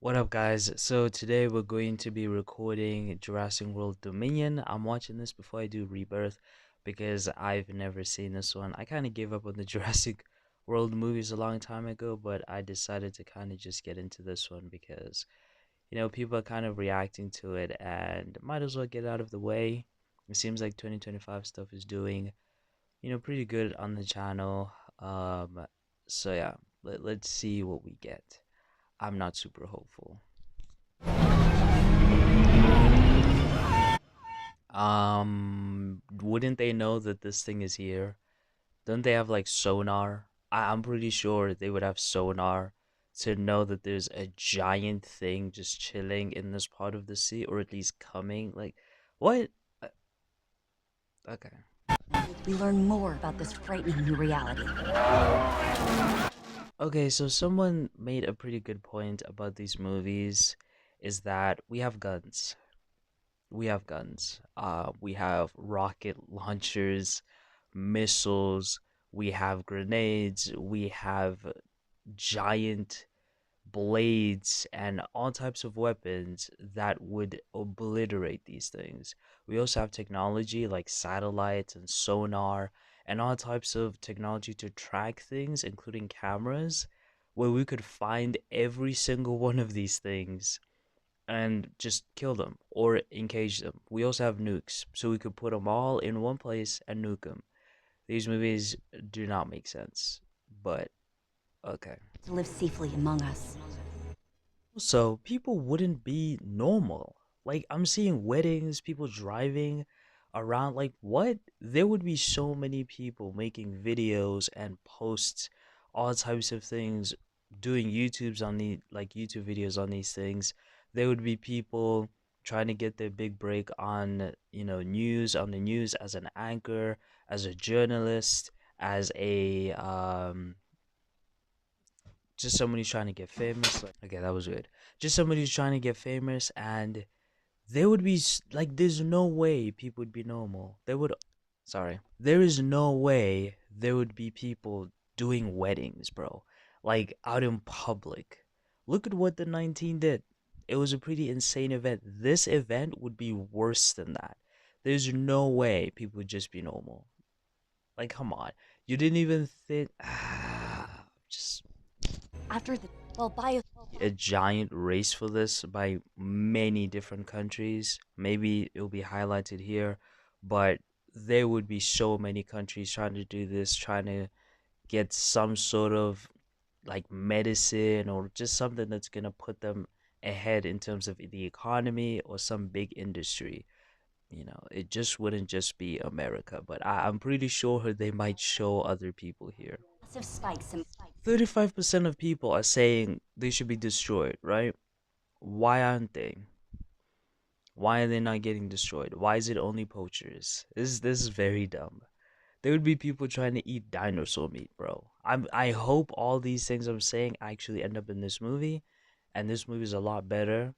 What up, guys? So today we're going to be recording Jurassic World Dominion. I'm watching this before I do Rebirth because I've never seen this one. I kind of gave up on the Jurassic World movies a long time ago, but I decided to kind of just get into this one because, people are kind of reacting to it and might as well get out of the way. It seems like 2025 stuff is doing, pretty good on the channel. So yeah, let's see what we get. I'm not super hopeful. Wouldn't they know that this thing is here? Don't they have like sonar? I'm pretty sure they would have sonar to know that there's a giant thing just chilling in this part of the sea, or at least coming. Like, what? Uh, Okay. We learn more about this frightening new reality. Okay, so someone made a pretty good point about these movies is that we have guns. We have guns. We have rocket launchers, missiles, we have grenades, we have giant blades and all types of weapons that would obliterate these things. We also have technology like satellites and sonar and all types of technology to track things, including cameras, where we could find every single one of these things and just kill them or encage them. We also have nukes, so we could put them all in one place and nuke them. These movies do not make sense, but okay. To live safely among us. So people wouldn't be normal. Like I'm seeing weddings, people driving around. Like what? There would be so many people making videos and posts, all types of things, doing YouTubes on the like YouTube videos on these things. There would be people trying to get their big break on, news on the news as an anchor, as a journalist, as a just somebody who's trying to get famous. Like, okay, that was weird. Just somebody who's trying to get famous, and there would be like, there's no way people would be normal. There is no way there would be people doing weddings, bro. Like out in public. Look at what the 19 did. It was a pretty insane event. This event would be worse than that. There's no way people would just be normal. Like, come on. You didn't even think. Just After the well, bio a giant race for this by many different countries. Maybe it'll be highlighted here, but there would be so many countries trying to do this, trying to get some sort of like medicine or just something that's gonna put them ahead in terms of the economy or some big industry. It just wouldn't just be America, but I'm pretty sure they might show other people here. massive spikes in 35% of people are saying they should be destroyed, right? Why aren't they? Why are they not getting destroyed? Why is it only poachers? This is very dumb. There would be people trying to eat dinosaur meat, bro. I hope all these things I'm saying actually end up in this movie, and this movie is a lot better,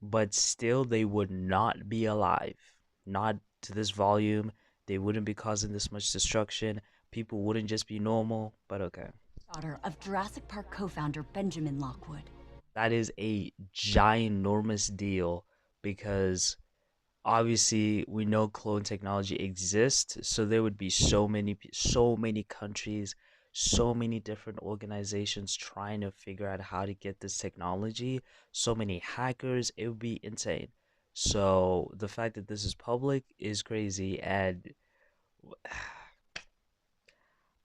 but still they would not be alive. Not to this volume. They wouldn't be causing this much destruction. People wouldn't just be normal, but okay. daughter of Jurassic Park co-founder Benjamin Lockwood. That is a ginormous deal because obviously we know clone technology exists, so there would be so many countries, so many different organizations trying to figure out how to get this technology, so many hackers. It would be insane. So the fact that this is public is crazy, and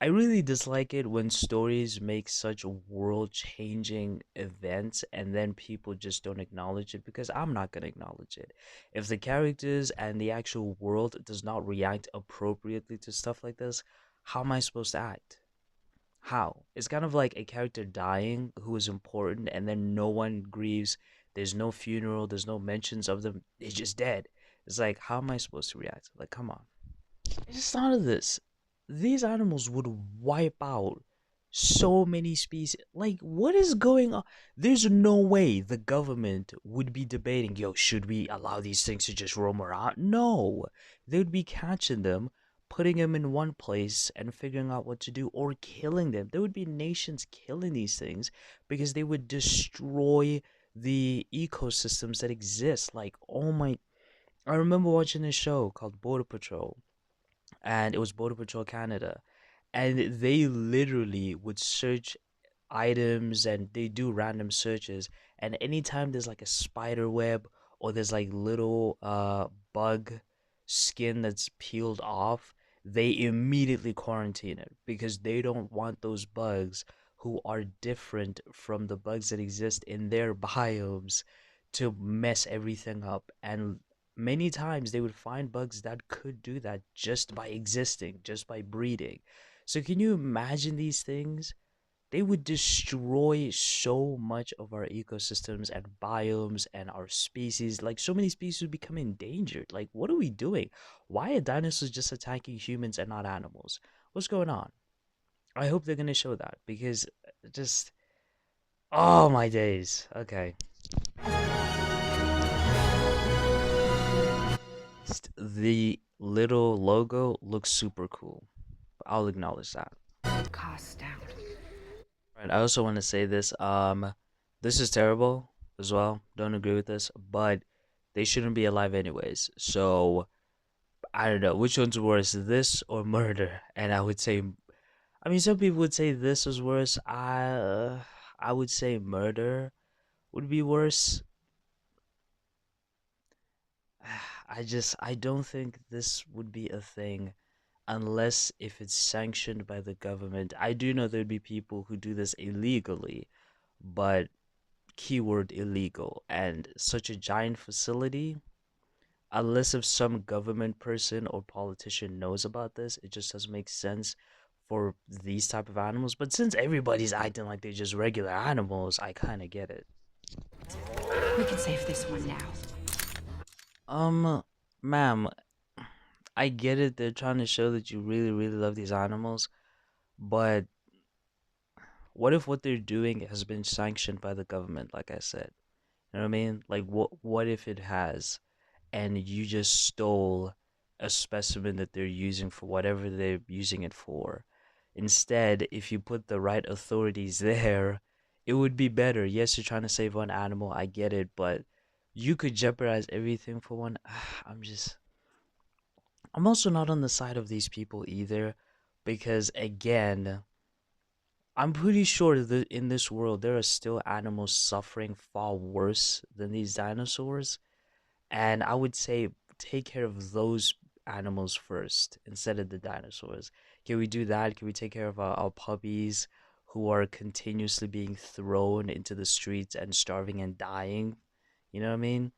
I really dislike it when stories make such world-changing events and then people just don't acknowledge it, because I'm not going to acknowledge it. If the characters and the actual world does not react appropriately to stuff like this, how am I supposed to act? How? It's kind of like a character dying who is important and then no one grieves. There's no funeral, there's no mentions of them. They're just dead. It's like, how am I supposed to react? Like, come on. I just thought of this. These animals would wipe out so many species. Like, what is going on? There's no way the government would be debating, yo, should we allow these things to just roam around? No. They would be catching them, putting them in one place, and figuring out what to do, or killing them. There would be nations killing these things because they would destroy the ecosystems that exist. Like, oh my, I remember watching a show called Border Patrol, and it was Border Patrol Canada, and they literally would search items and they do random searches, and anytime there's like a spider web or there's like little bug skin that's peeled off, they immediately quarantine it because they don't want those bugs who are different from the bugs that exist in their biomes to mess everything up. And many times they would find bugs that could do that just by existing, just by breeding. So can you imagine these things? They would destroy so much of our ecosystems and biomes and our species. Like, so many species would become endangered. Like, what are we doing? Why are dinosaurs just attacking humans and not animals? What's going on? I hope they're gonna show that because just, oh my days. Okay. The little logo looks super cool. I'll acknowledge that. Costs down. Right. I also want to say this. This is terrible as well. Don't agree with this, but they shouldn't be alive anyways. So I don't know which one's worse, this or murder. And I would say, I mean, some people would say this was worse. I would say murder would be worse. I don't think this would be a thing unless if it's sanctioned by the government. I do know there'd be people who do this illegally, but keyword illegal, and such a giant facility, unless if some government person or politician knows about this, it just doesn't make sense for these type of animals. But since everybody's acting like they're just regular animals, I kind of get it. We can save this one now. um Ma'am, I get it, they're trying to show that you really really love these animals, but what if what they're doing has been sanctioned by the government, like I said? You know what I mean? Like, what if it has, and you just stole a specimen that they're using for whatever they're using it for? Instead, if you put the right authorities there, it would be better. Yes, you're trying to save one animal, I get it, but you could jeopardize everything for one. I'm also not on the side of these people either, because again, I'm pretty sure that in this world there are still animals suffering far worse than these dinosaurs. And I would say take care of those animals first instead of the dinosaurs. Can we do that? Can we take care of our puppies who are continuously being thrown into the streets and starving and dying? You know what I mean?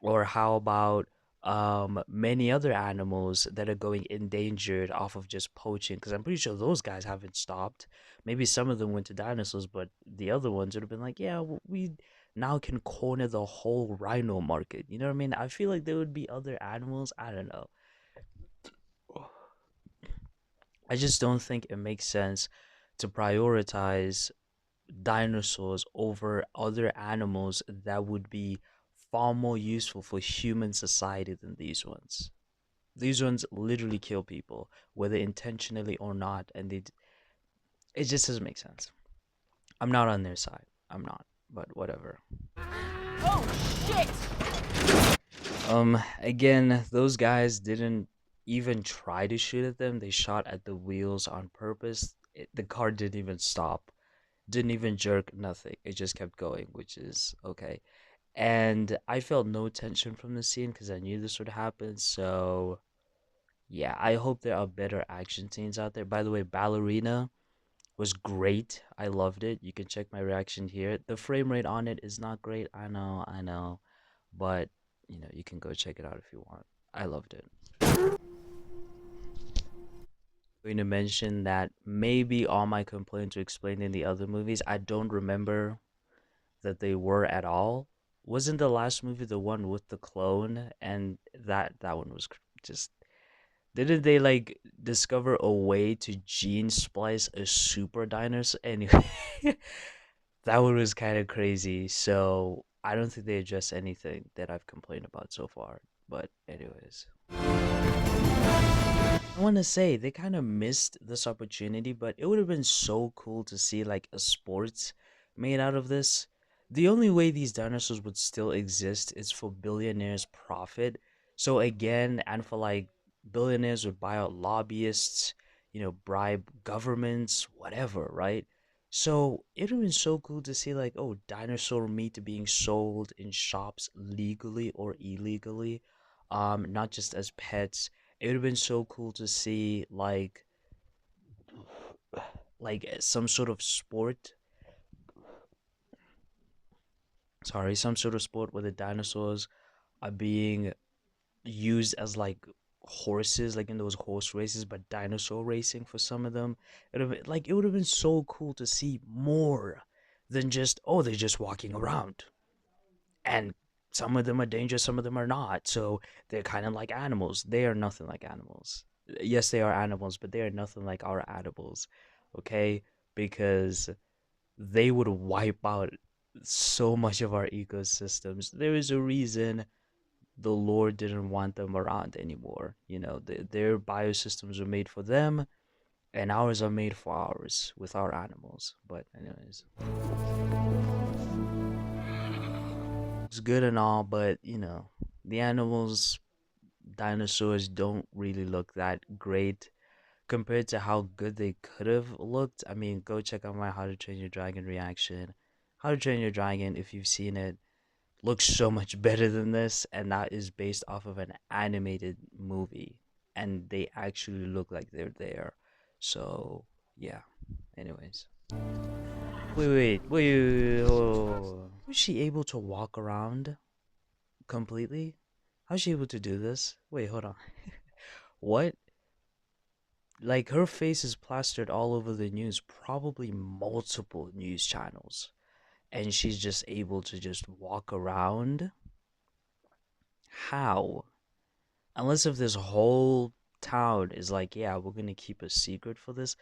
Or how about many other animals that are going endangered off of just poaching? Because I'm pretty sure those guys haven't stopped. Maybe some of them went to dinosaurs, but the other ones would have been like, yeah, we now can corner the whole rhino market. You know what I mean? I feel like there would be other animals. I don't know. I just don't think it makes sense to prioritize dinosaurs over other animals that would be far more useful for human society than these ones. These ones literally kill people, whether intentionally or not, and it just doesn't make sense. I'm not on their side. I'm not, but whatever. Oh, shit! Again, those guys didn't even try to shoot at them. They shot at the wheels on purpose. The car didn't even stop, didn't even jerk, nothing. It just kept going, which is okay. And I felt no tension from the scene because I knew this would happen. So, yeah, I hope there are better action scenes out there. By the way, Ballerina was great. I loved it. You can check my reaction here. The frame rate on it is not great. I know. But, you can go check it out if you want. I loved it. Going to mention that maybe all my complaints were explained in the other movies. I don't remember that they were at all. Wasn't the last movie the one with the clone? And that one was just, didn't they like discover a way to gene splice a super dinosaur? Anyway, that one was kind of crazy. So I don't think they address anything that I've complained about so far. But anyways, I want to say they kind of missed this opportunity, but it would have been so cool to see like a sports made out of this. The only way these dinosaurs would still exist is for billionaires' profit. So again, and for like billionaires would buy out lobbyists, bribe governments, whatever, right? So it would have been so cool to see like, oh, dinosaur meat being sold in shops legally or illegally, not just as pets. It would have been so cool to see like some sort of sport, sorry, some sort of sport where the dinosaurs are being used as like horses, like in those horse races, but dinosaur racing for some of them. It would have been so cool to see more than just, oh, they're just walking around, and some of them are dangerous, some of them are not. So they're kind of like animals. They are nothing like animals. Yes, they are animals, but they are nothing like our animals. Okay, because they would wipe out so much of our ecosystems. There is a reason the Lord didn't want them around anymore. Their biosystems are made for them, and ours are made for ours with our animals. But anyways, it's good and all, but the animals, dinosaurs don't really look that great compared to how good they could have looked. I mean, go check out my How to Train Your Dragon reaction. How to Train Your Dragon, if you've seen it, looks so much better than this, and that is based off of an animated movie, and they actually look like they're there. So yeah. Anyways, wait. Was she able to walk around completely? How's she able to do this? Wait, hold on. What? Like her face is plastered all over the news, probably multiple news channels, and she's just able to just walk around. How? Unless if this whole town is like, yeah, we're gonna keep a secret for this,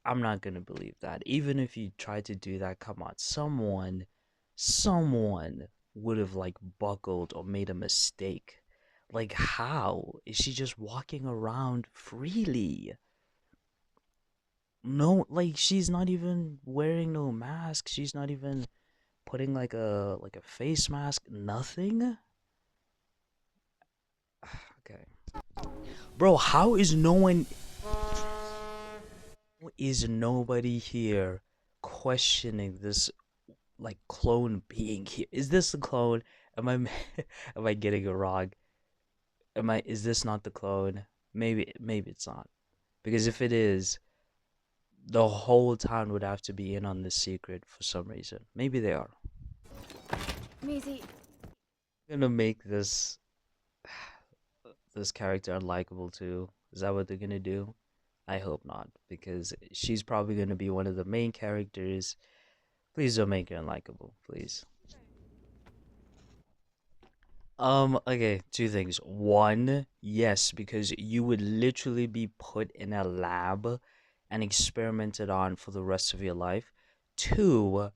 I'm not gonna believe that. Even if you tried to do that, come on, someone would have like buckled or made a mistake. Like, how is she just walking around freely? No, like she's not even wearing no mask. She's not even putting like a face mask. Nothing. Okay, bro. How is nobody here questioning this like clone being here? Is this the clone? Am I am I getting it wrong? Is this not the clone? Maybe it's not. Because if it is, the whole town would have to be in on this secret for some reason. Maybe they are. Maisie, Gonna make this character unlikable too. Is that what they're gonna do? I hope not, because she's probably gonna be one of the main characters. Please don't make her unlikable, please. Okay, two things. One, yes, because you would literally be put in a lab and experimented on for the rest of your life. Two,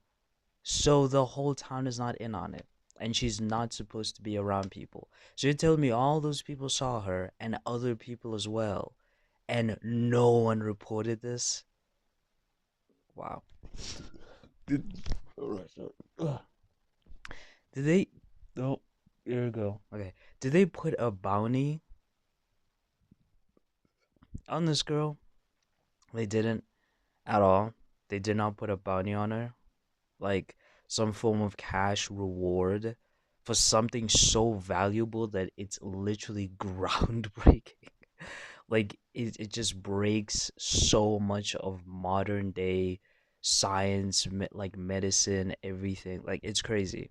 so the whole town is not in on it, and she's not supposed to be around people. So you're telling me all those people saw her and other people as well, and no one reported this? Wow. Did, alright, sorry. Did they? Oh, here we go. Okay. Did they put a bounty on this girl? They didn't at all. They did not put a bounty on her. Like some form of cash reward for something so valuable that it's literally groundbreaking. Like it just breaks so much of modern day science, like medicine, everything. Like it's crazy.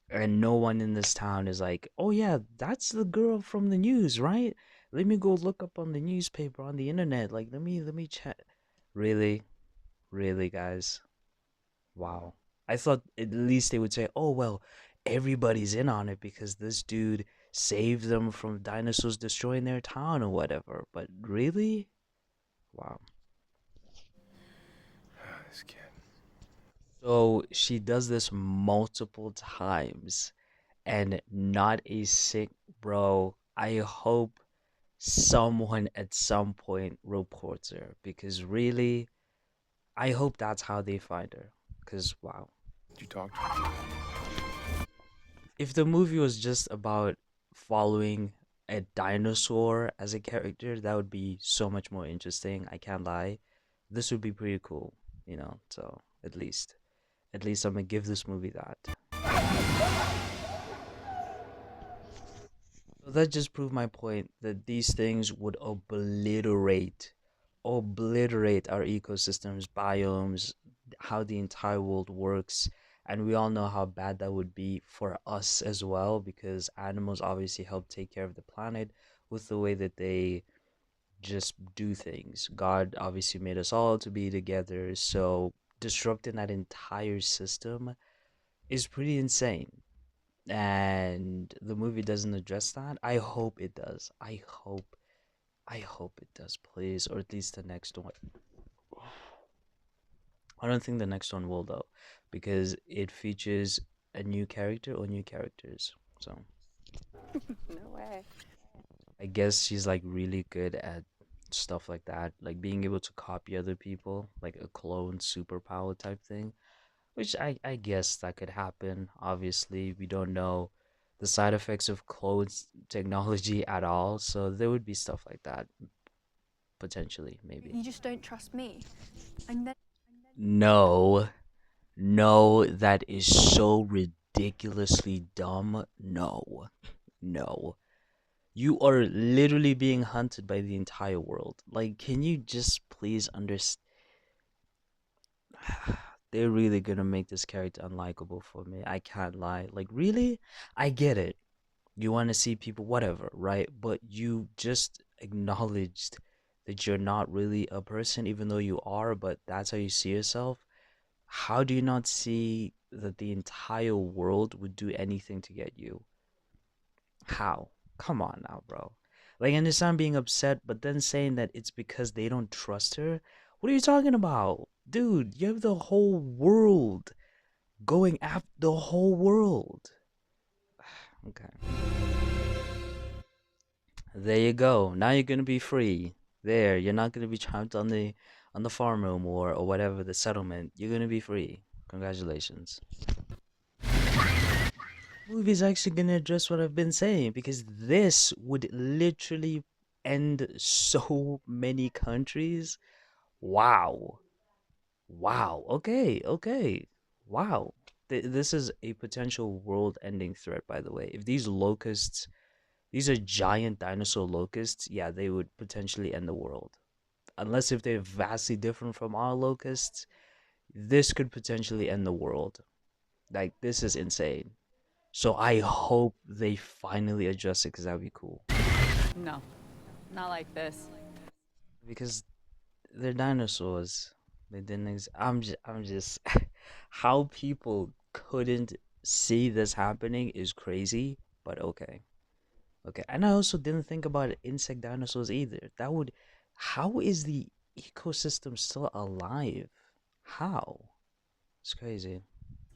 And no one in this town is like, oh yeah, that's the girl from the news, right? Let me go look up on the newspaper on the internet. Like let me check. Really, really, guys. Wow. I thought at least they would say, oh well, everybody's in on it because this dude saved them from dinosaurs destroying their town or whatever. But really? Wow. This kid. So she does this multiple times and not a sick bro. I hope someone at some point reports her because really, I hope that's how they find her. Because, wow. Did you talk to him? If the movie was just about following a dinosaur as a character, that would be so much more interesting. I can't lie. This would be pretty cool, you know. So at least I'm gonna give this movie that. So that just proved my point that these things would obliterate our ecosystems, biomes, how the entire world works. And we all know how bad that would be for us as well, because animals obviously help take care of the planet with the way that they just do things. God obviously made us all to be together, so disrupting that entire system is pretty insane. And the movie doesn't address that. I hope it does. I hope it does, please, or at least the next one. I don't think the next one will though, because it features a new character or new characters. So No way. I guess she's like really good at stuff like that, like being able to copy other people, like a clone superpower type thing. Which I guess that could happen. Obviously, we don't know the side effects of clothes technology at all, so there would be stuff like that potentially, maybe. You just don't trust me. I'm then. No, no, that is so ridiculously dumb. No, no. You are literally being hunted by the entire world. Like, can you just please understand? They're really gonna make this character unlikable for me. I can't lie. Like, really? I get it. You want to see people, whatever, right? But you just acknowledged that you're not really a person, even though you are, but that's how you see yourself. How do you not see that the entire world would do anything to get you? How? Come on now, bro. Like, I understand being upset, but then saying that it's because they don't trust her? What are you talking about? Dude, you have the whole world going after the whole world. Okay. There you go. Now you're gonna be free. There, you're not gonna be trapped on the farm room or whatever the settlement. You're gonna be free. Congratulations. Movie's actually gonna address what I've been saying because this would literally end so many countries. Wow. Wow. Okay. Okay. Wow. This is a potential world-ending threat, by the way. If these locusts, these are giant dinosaur locusts, yeah, they would potentially end the world. Unless if they're vastly different from our locusts, this could potentially end the world. Like, this is insane. So I hope they finally address it because that would be cool. No, not like this. Because they're dinosaurs. They didn't I'm just how people couldn't see this happening is crazy, but okay. Okay. And I also didn't think about insect dinosaurs either. That would how is the ecosystem still alive? How? It's crazy.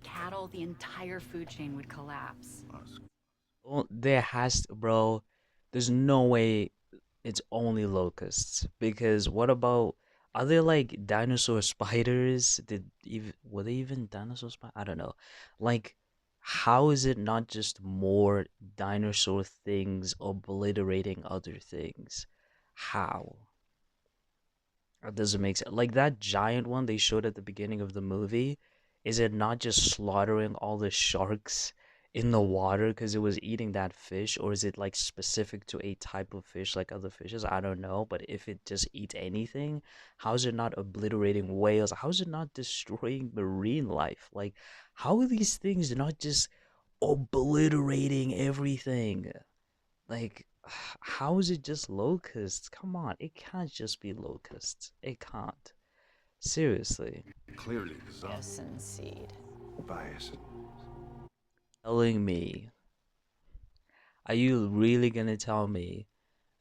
Cattle, the entire food chain would collapse. Well, there has to, bro. There's no way it's only locusts because what about are there like dinosaur spiders? Did even were they even dinosaur spiders? I don't know. Like, how is it not just more dinosaur things obliterating other things? How? That doesn't make sense. Like that giant one they showed at the beginning of the movie, is it not just slaughtering all the sharks in the water because it was eating that fish, or is it like specific to a type of fish like other fishes? I don't know, but if it just eats anything, how is it not obliterating whales? How is it not destroying marine life? Like, how are these things not just obliterating everything? Like, how is it just locusts? Come on, it can't just be locusts. It can't. Seriously. Clearly designed Niacin seed. bias. Telling me, are you really gonna tell me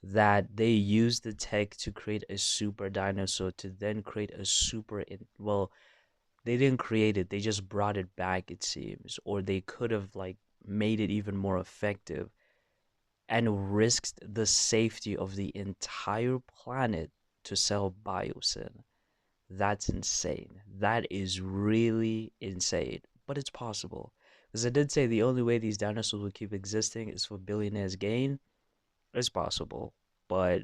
that they used the tech to create a super dinosaur to then create a well, they didn't create it, they just brought it back, it seems. Or they could have, like, made it even more effective and risked the safety of the entire planet to sell biosyn. That's insane. That is really insane. but it's possible. Because I did say the only way these dinosaurs will keep existing is for billionaires' gain. It's possible, but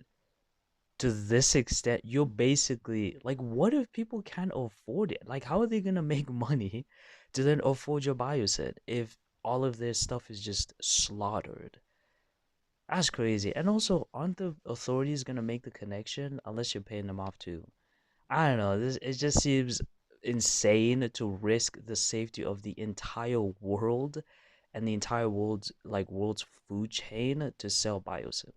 to this extent, you're basically like, what if people can't afford it? Like, how are they gonna make money to then afford your bioset if all of their stuff is just slaughtered? That's crazy. And also, aren't the authorities gonna make the connection unless you're paying them off too? I don't know. This it just seems insane to risk the safety of the entire world and the entire world's food chain to sell bioseed.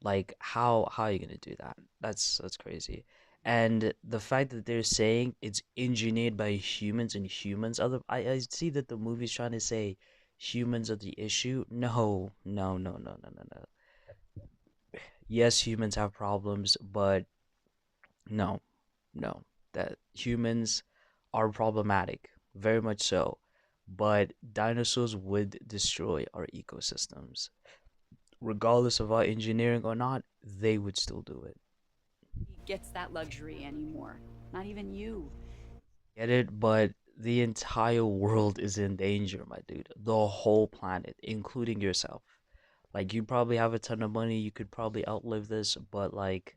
Like how are you gonna do that? That's crazy. And the fact that they're saying it's engineered by humans and humans other I see that the movie's trying to say humans are the issue. No, no, no, no, no, no, no. Yes, humans have problems, but no, no. That humans are problematic, very much so. But dinosaurs would destroy our ecosystems. Regardless of our engineering or not, they would still do it. Gets that luxury anymore. Not even you. Get it? But the entire world is in danger, my dude. The whole planet, including yourself. Like, you probably have a ton of money, you could probably outlive this, but like,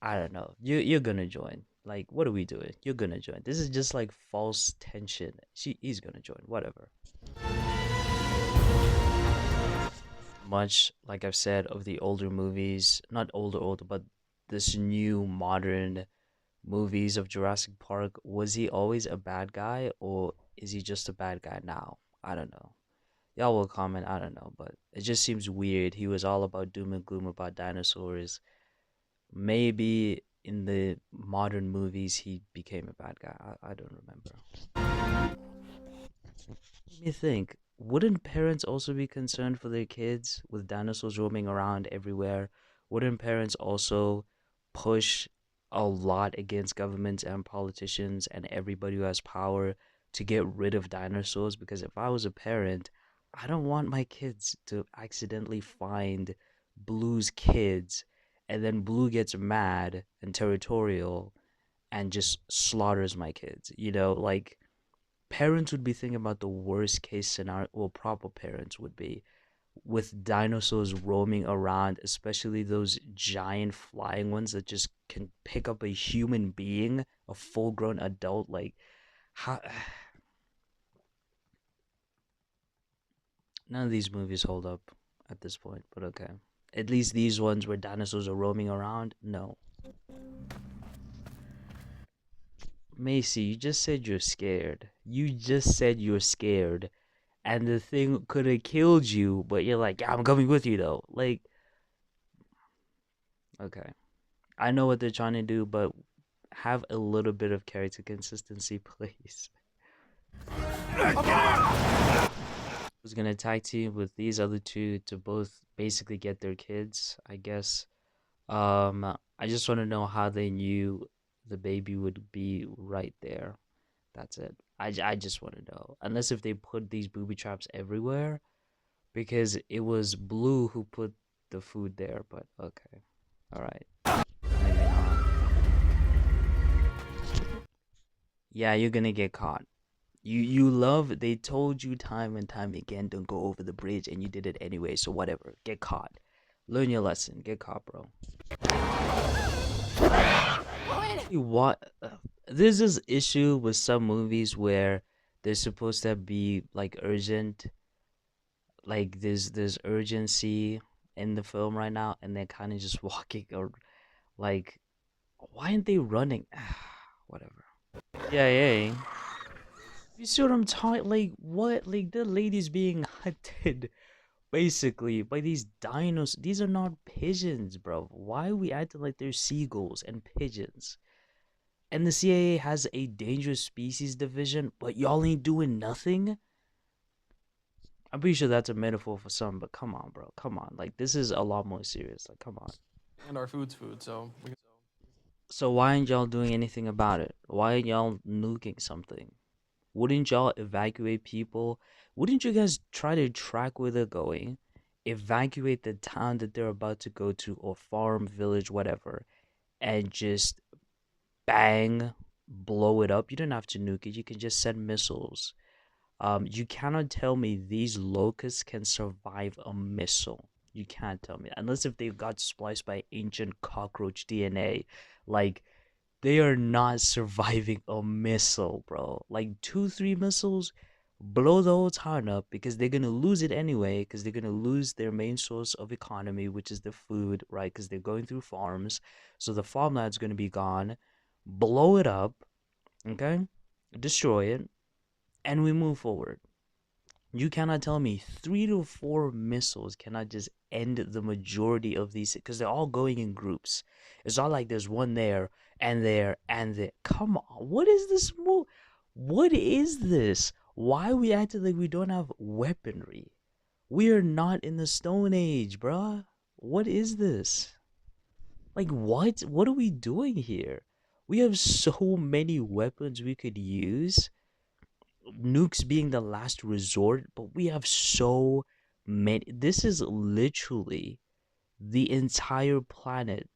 I don't know. You're gonna join. Like, what are we doing? You're gonna join. This is just like false tension. He's gonna join. Whatever. Much like I've said of the older movies, not older, but this new modern movies of Jurassic Park, was he always a bad guy or is he just a bad guy now? I don't know. Y'all will comment, I don't know, but it just seems weird. He was all about doom and gloom about dinosaurs. Maybe in the modern movies he became a bad guy. I don't remember. Let me think. Wouldn't parents also be concerned for their kids with dinosaurs roaming around everywhere? Wouldn't parents also push a lot against governments and politicians and everybody who has power to get rid of dinosaurs? Because if I was a parent, I don't want my kids to accidentally find Blue's kids and then Blue gets mad and territorial and just slaughters my kids. Like parents would be thinking about the worst case scenario, well, proper parents would be, with dinosaurs roaming around, especially those giant flying ones that just can pick up a human being, a full grown adult. Like, how. None of these movies hold up at this point, but okay. At least these ones where dinosaurs are roaming around, no. Macy, you just said you're scared. You just said you're scared. And the thing could have killed you, but you're like, yeah, I'm coming with you though. Like, okay. I know what they're trying to do, but have a little bit of character consistency, please. I was gonna tag team with these other two to both basically get their kids, I guess. I just want to know how they knew the baby would be right there. That's it. I just want to know. Unless if they put these booby traps everywhere, because it was Blue who put the food there, but okay. All right. Maybe not. Yeah, you're gonna get caught. You love, they told you time and time again, don't go over the bridge, and you did it anyway, so whatever. Get caught. Learn your lesson. Get caught, bro. What? There's this issue with some movies where they're supposed to be like urgent, like there's urgency in the film right now, and they're kind of just walking or like, why aren't they running? Whatever. Yeah, yeah. You see what I'm talking? Like what? Like the lady's being hunted basically by these dinos. These are not pigeons, bro. Why are we acting like they're seagulls and pigeons? And the CIA has a dangerous species division, but y'all ain't doing nothing? I'm pretty sure that's a metaphor for some, but come on, bro. Come on. Like, this is a lot more serious. Like, come on. And our food's food, so we can. So, why aren't y'all doing anything about it? Why aren't y'all nuking something? Wouldn't y'all evacuate people? Wouldn't you guys try to track where they're going? Evacuate the town that they're about to go to, or farm, village, whatever, and just bang blow it up. You don't have to nuke it. You can just send missiles. You cannot tell me these locusts can survive a missile. You can't tell me, unless if they've got spliced by ancient cockroach DNA. Like, they are not surviving a missile, bro. Like, two, three missiles blow the whole town up because they're gonna lose it anyway, because they're gonna lose their main source of economy, which is the food, right? Because they're going through farms. So the farmland's gonna be gone. Blow it up, okay? Destroy it, and we move forward. You cannot tell me three to four missiles cannot just end the majority of these because they're all going in groups. It's not like there's one there and there and there. Come on, what is this move? What is this? Why we acting like we don't have weaponry? We are not in the Stone Age, bruh. What is this? Like, what? What are we doing here? We have so many weapons we could use, nukes being the last resort, but we have so many. This is literally the entire planet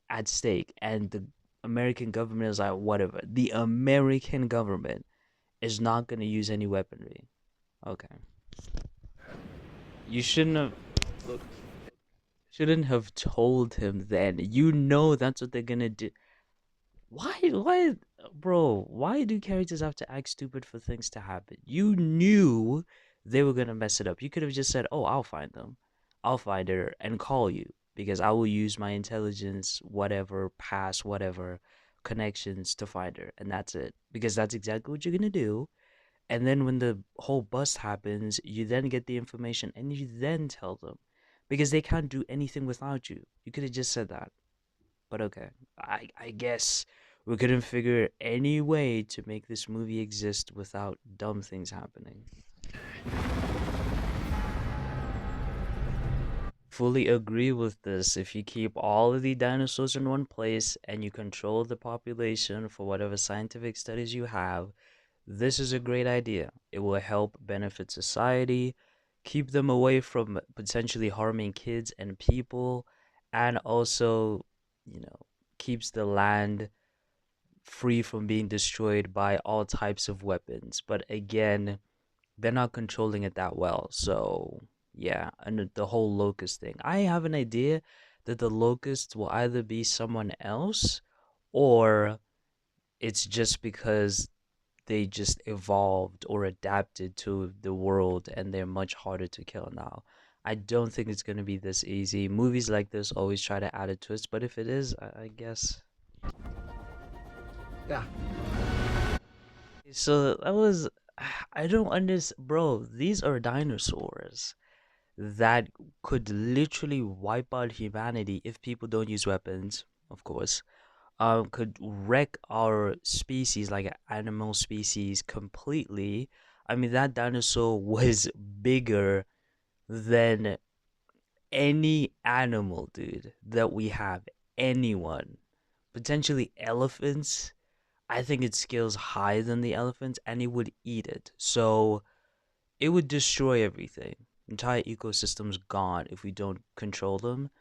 at stake, and the American government is like, whatever. The American government is not going to use any weaponry. Okay. You shouldn't have. Look, shouldn't have told him then. You know that's what they're gonna do. Why, bro? Why do characters have to act stupid for things to happen? You knew they were gonna mess it up. You could have just said, "Oh, I'll find them. I'll find her and call you because I will use my intelligence, whatever, pass, whatever, connections to find her, and that's it." Because that's exactly what you're gonna do. And then when the whole bust happens, you then get the information and you then tell them because they can't do anything without you. You could have just said that. But okay, I guess we couldn't figure any way to make this movie exist without dumb things happening. Fully agree with this. If you keep all of the dinosaurs in one place and you control the population for whatever scientific studies you have, this is a great idea. It will help benefit society, keep them away from potentially harming kids and people, and also, you know, keeps the land free from being destroyed by all types of weapons. But again, they're not controlling it that well. So, yeah, and the whole locust thing. I have an idea that the locusts will either be someone else or it's just because they just evolved or adapted to the world and they're much harder to kill now. I don't think it's going to be this easy. Movies like this always try to add a twist, but if it is, I guess. Yeah. So that was. I don't understand. Bro, these are dinosaurs that could literally wipe out humanity if people don't use weapons, of course. Could wreck our species, like animal species, completely. I mean, that dinosaur was bigger than any animal, dude, that we have. Anyone. Potentially elephants. I think it scales higher than the elephants, and it would eat it. So it would destroy everything. Entire ecosystems gone if we don't control them.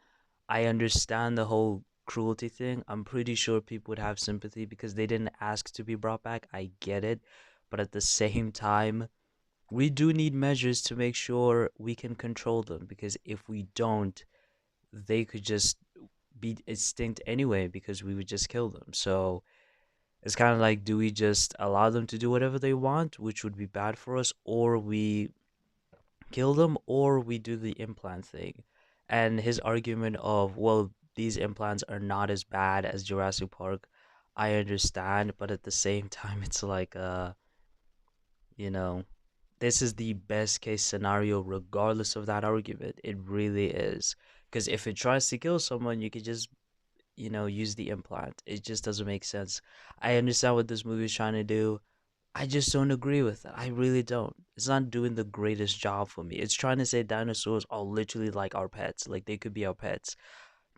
I understand the whole cruelty thing. I'm pretty sure people would have sympathy because they didn't ask to be brought back. I get it. But at the same time, we do need measures to make sure we can control them because if we don't, they could just be extinct anyway because we would just kill them. So it's kind of like, do we just allow them to do whatever they want, which would be bad for us, or we kill them, or we do the implant thing? And his argument of, well, these implants are not as bad as Jurassic Park, I understand, but at the same time, it's like, you know, this is the best case scenario, regardless of that argument. It really is. Because if it tries to kill someone, you could just, use the implant. It just doesn't make sense. I understand what this movie is trying to do. I just don't agree with it. I really don't. It's not doing the greatest job for me. It's trying to say dinosaurs are literally like our pets, like they could be our pets.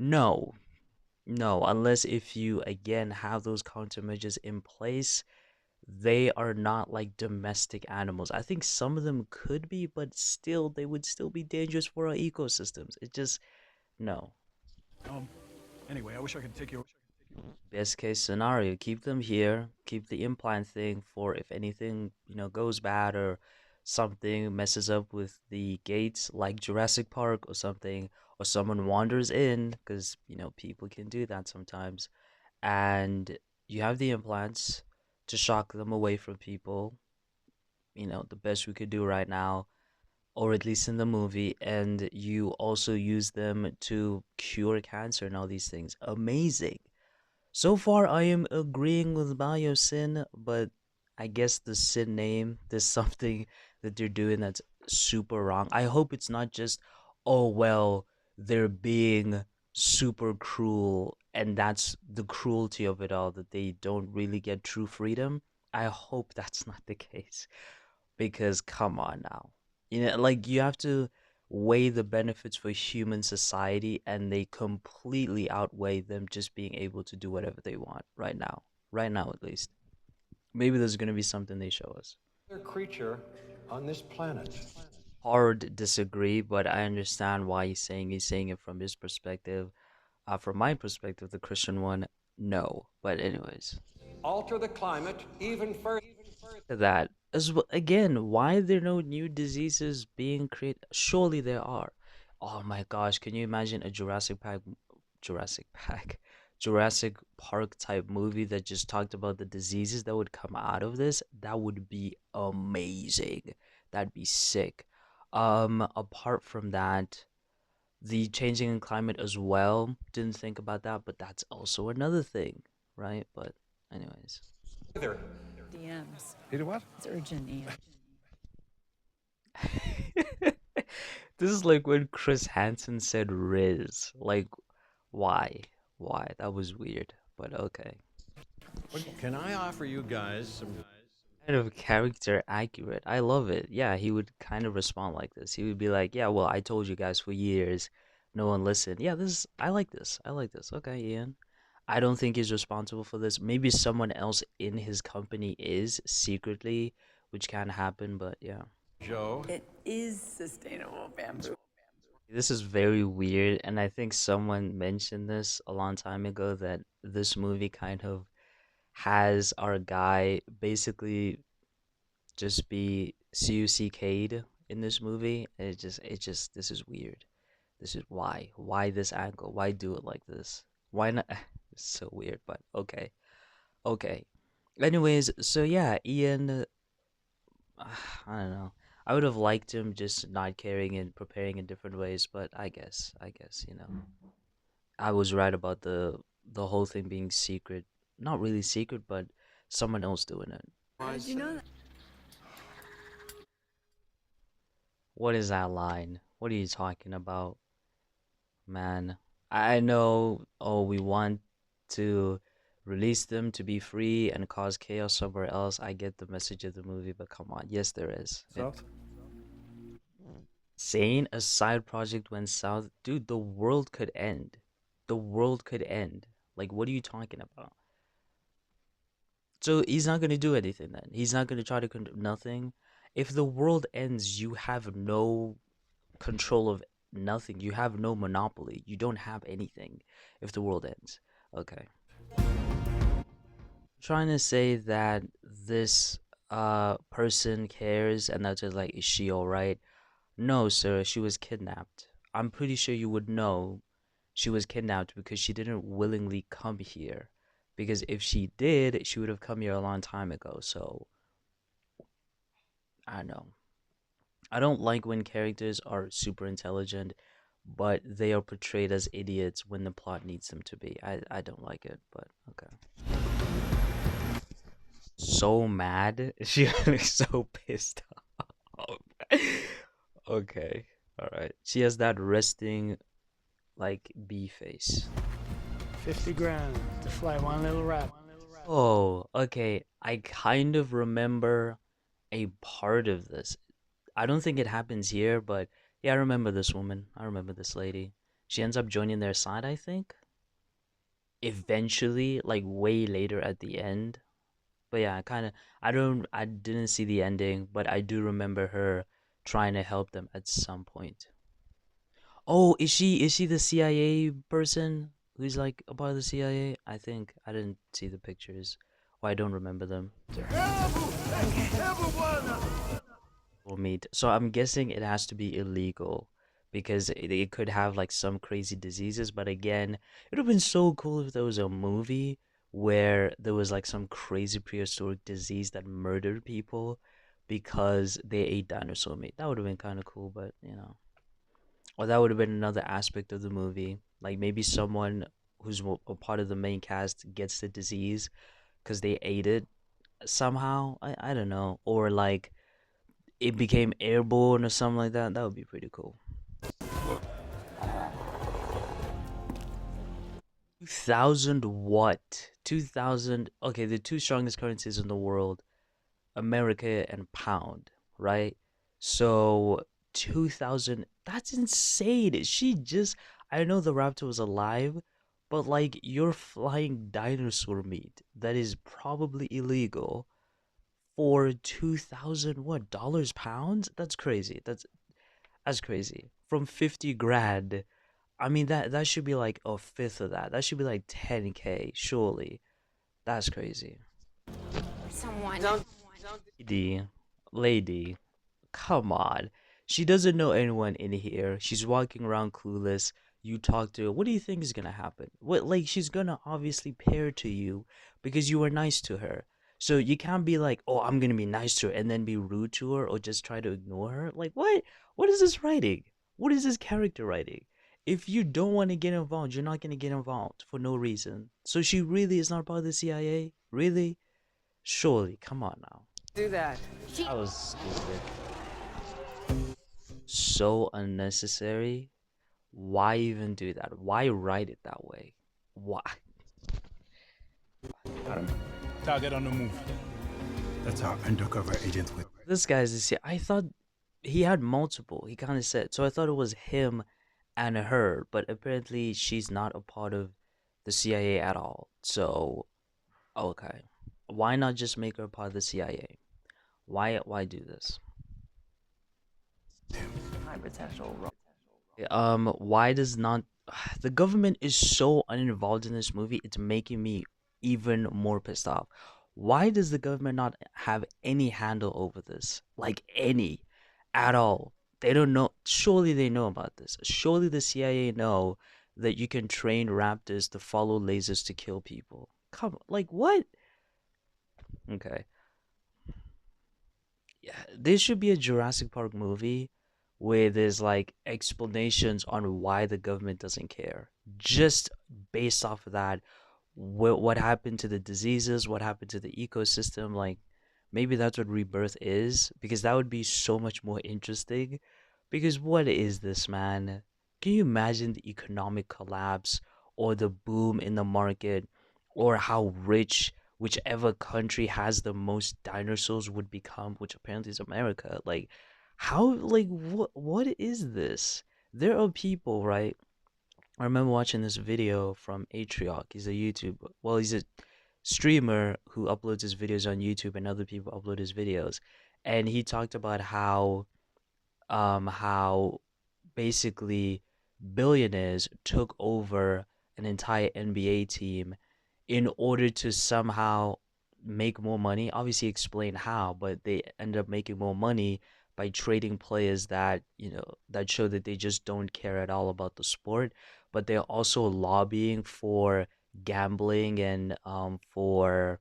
No, no, unless if you again have those countermeasures in place, they are not like domestic animals. I think some of them could be, but still, they would still be dangerous for our ecosystems. It just, no. Anyway, I wish I could take you. Best case scenario, keep them here, keep the implant thing for if anything, goes bad or something messes up with the gates like Jurassic Park or something, or someone wanders in, because, people can do that sometimes. And you have the implants to shock them away from people, the best we could do right now, or at least in the movie, and you also use them to cure cancer and all these things. Amazing. So far, I am agreeing with Biosyn, but I guess the Sin name, there's something that they're doing that's super wrong. I hope it's not just, oh, well, they're being super cruel, and that's the cruelty of it all, that they don't really get true freedom. I hope that's not the case, because come on now. Like you have to weigh the benefits for human society, and they completely outweigh them just being able to do whatever they want right now. Right now, at least. Maybe there's going to be something they show us. Creature on this planet. Hard disagree, but I understand why he's saying it from his perspective. From my perspective, the Christian one, no. But anyways, Alter the climate even further. that as well. Again, why are there no new diseases being created? Surely there are. Oh my gosh, can you imagine a Jurassic Park, Jurassic Park type movie that just talked about the diseases that would come out of this? That would be amazing. That'd be sick. Apart from that, the changing in climate as well. Didn't think about that, but that's also another thing, right? But anyways. DMs. You know what? It's urgent, Ian. This is like when Chris Hansen said Riz. Like, why? Why? That was weird, but okay. Can I offer you guys some? Kind of character accurate. I love it. Yeah, he would kind of respond like this. He would be like, "Yeah, well, I told you guys for years. No one listened. Yeah, I like this. I like this. Okay, Ian. I don't think he's responsible for this. Maybe someone else in his company is secretly, which can happen, but yeah. Joe. It is sustainable bamboo. This is very weird, and I think someone mentioned this a long time ago that this movie kind of has our guy basically just be CUCK'd in this movie. This is weird. This is why this angle? Why do it like this? Why not? It's so weird, but okay, okay. Anyways, so yeah, Ian, I don't know. I would have liked him just not caring and preparing in different ways, but I guess, I was right about the whole thing being secret. Not really secret, but someone else doing it. How did you know that? What is that line? What are you talking about, man? I know, oh, we want to release them to be free and cause chaos somewhere else. I get the message of the movie, but come on. Yes, there is. South. Saying a side project went south, dude, the world could end. The world could end. Like, what are you talking about? So he's not gonna do anything then. He's not gonna try to nothing. If the world ends, you have no control of nothing. You have no monopoly. You don't have anything if the world ends. Okay. Trying to say that this person cares and that's just like, is she alright? No, sir, she was kidnapped. I'm pretty sure you would know she was kidnapped because she didn't willingly come here. Because if she did, she would have come here a long time ago. So, I don't know. I don't like when characters are super intelligent, but they are portrayed as idiots when the plot needs them to be. I don't like it, but okay. So mad. She looks so pissed off. Okay. All right. She has that resting like bee face. 50 grand to fly one little rat. Oh, okay. I kind of remember a part of this. I don't think it happens here, but yeah, I remember this woman. I remember this lady. She ends up joining their side, I think. Eventually, like way later at the end. But yeah, I didn't see the ending, but I do remember her trying to help them at some point. Oh, is she the CIA person who's like a part of the CIA. I think I didn't see the pictures, or I don't remember them. Or meat. So I'm guessing it has to be illegal because it could have like some crazy diseases. But again, it would have been so cool if there was a movie where there was like some crazy prehistoric disease that murdered people because they ate dinosaur meat. That would have been kind of cool, but you know. Or that would have been another aspect of the movie. Like maybe someone who's a part of the main cast gets the disease because they ate it somehow. I don't know. Or like it became airborne or something like that. That would be pretty cool. 2000 what? 2000. Okay, the two strongest currencies in the world, America and pound, right? So 2000, that's insane. She just, I know the raptor was alive, but like you're flying dinosaur meat that is probably illegal for 2000 what dollars, pounds? That's crazy. That's crazy. From 50 grand. I mean that should be like a fifth of that. That should be like 10K, surely. That's crazy. Someone. Lady, lady, come on. She doesn't know anyone in here. She's walking around clueless. You talk to her. What do you think is gonna happen? What, like, she's gonna obviously pair to you because you were nice to her. So you can't be like, oh, I'm gonna be nice to her and then be rude to her or just try to ignore her. Like, what? What is this writing? What is this character writing? If you don't want to get involved, you're not gonna get involved for no reason. So she really is not part of the CIA? Really? Surely, come on now. Do that. That was stupid. So unnecessary. Why even do that? Why write it that way? Why? I don't know. Target on the move. That's our undercover agent with. This guy's the CIA. I thought he had multiple. He kind of said. So I thought it was him and her, but apparently she's not a part of the CIA at all. So, okay. Why not just make her part of the CIA? Why do this? High potential role. Why does not the government is so uninvolved in this movie, it's making me even more pissed off. Why does the government not have any handle over this? Like any at all? They don't know. Surely they know about this. Surely the CIA know that you can train raptors to follow lasers to kill people. Come, like what? Okay. Yeah, this should be a Jurassic Park movie where there's like explanations on why the government doesn't care. Just based off of that, what happened to the diseases, what happened to the ecosystem, like maybe that's what Rebirth is, because that would be so much more interesting. Because what is this, man? Can you imagine the economic collapse or the boom in the market or how rich whichever country has the most dinosaurs would become, which apparently is America? Like, how, like, what is this? There are people, right? I remember watching this video from Atriarch. He's a YouTube, well, he's a streamer who uploads his videos on YouTube, and other people upload his videos. And he talked about how basically billionaires took over an entire NBA team in order to somehow make more money. Obviously, explain how, but they end up making more money by trading players that, that show that they just don't care at all about the sport, but they're also lobbying for gambling and for,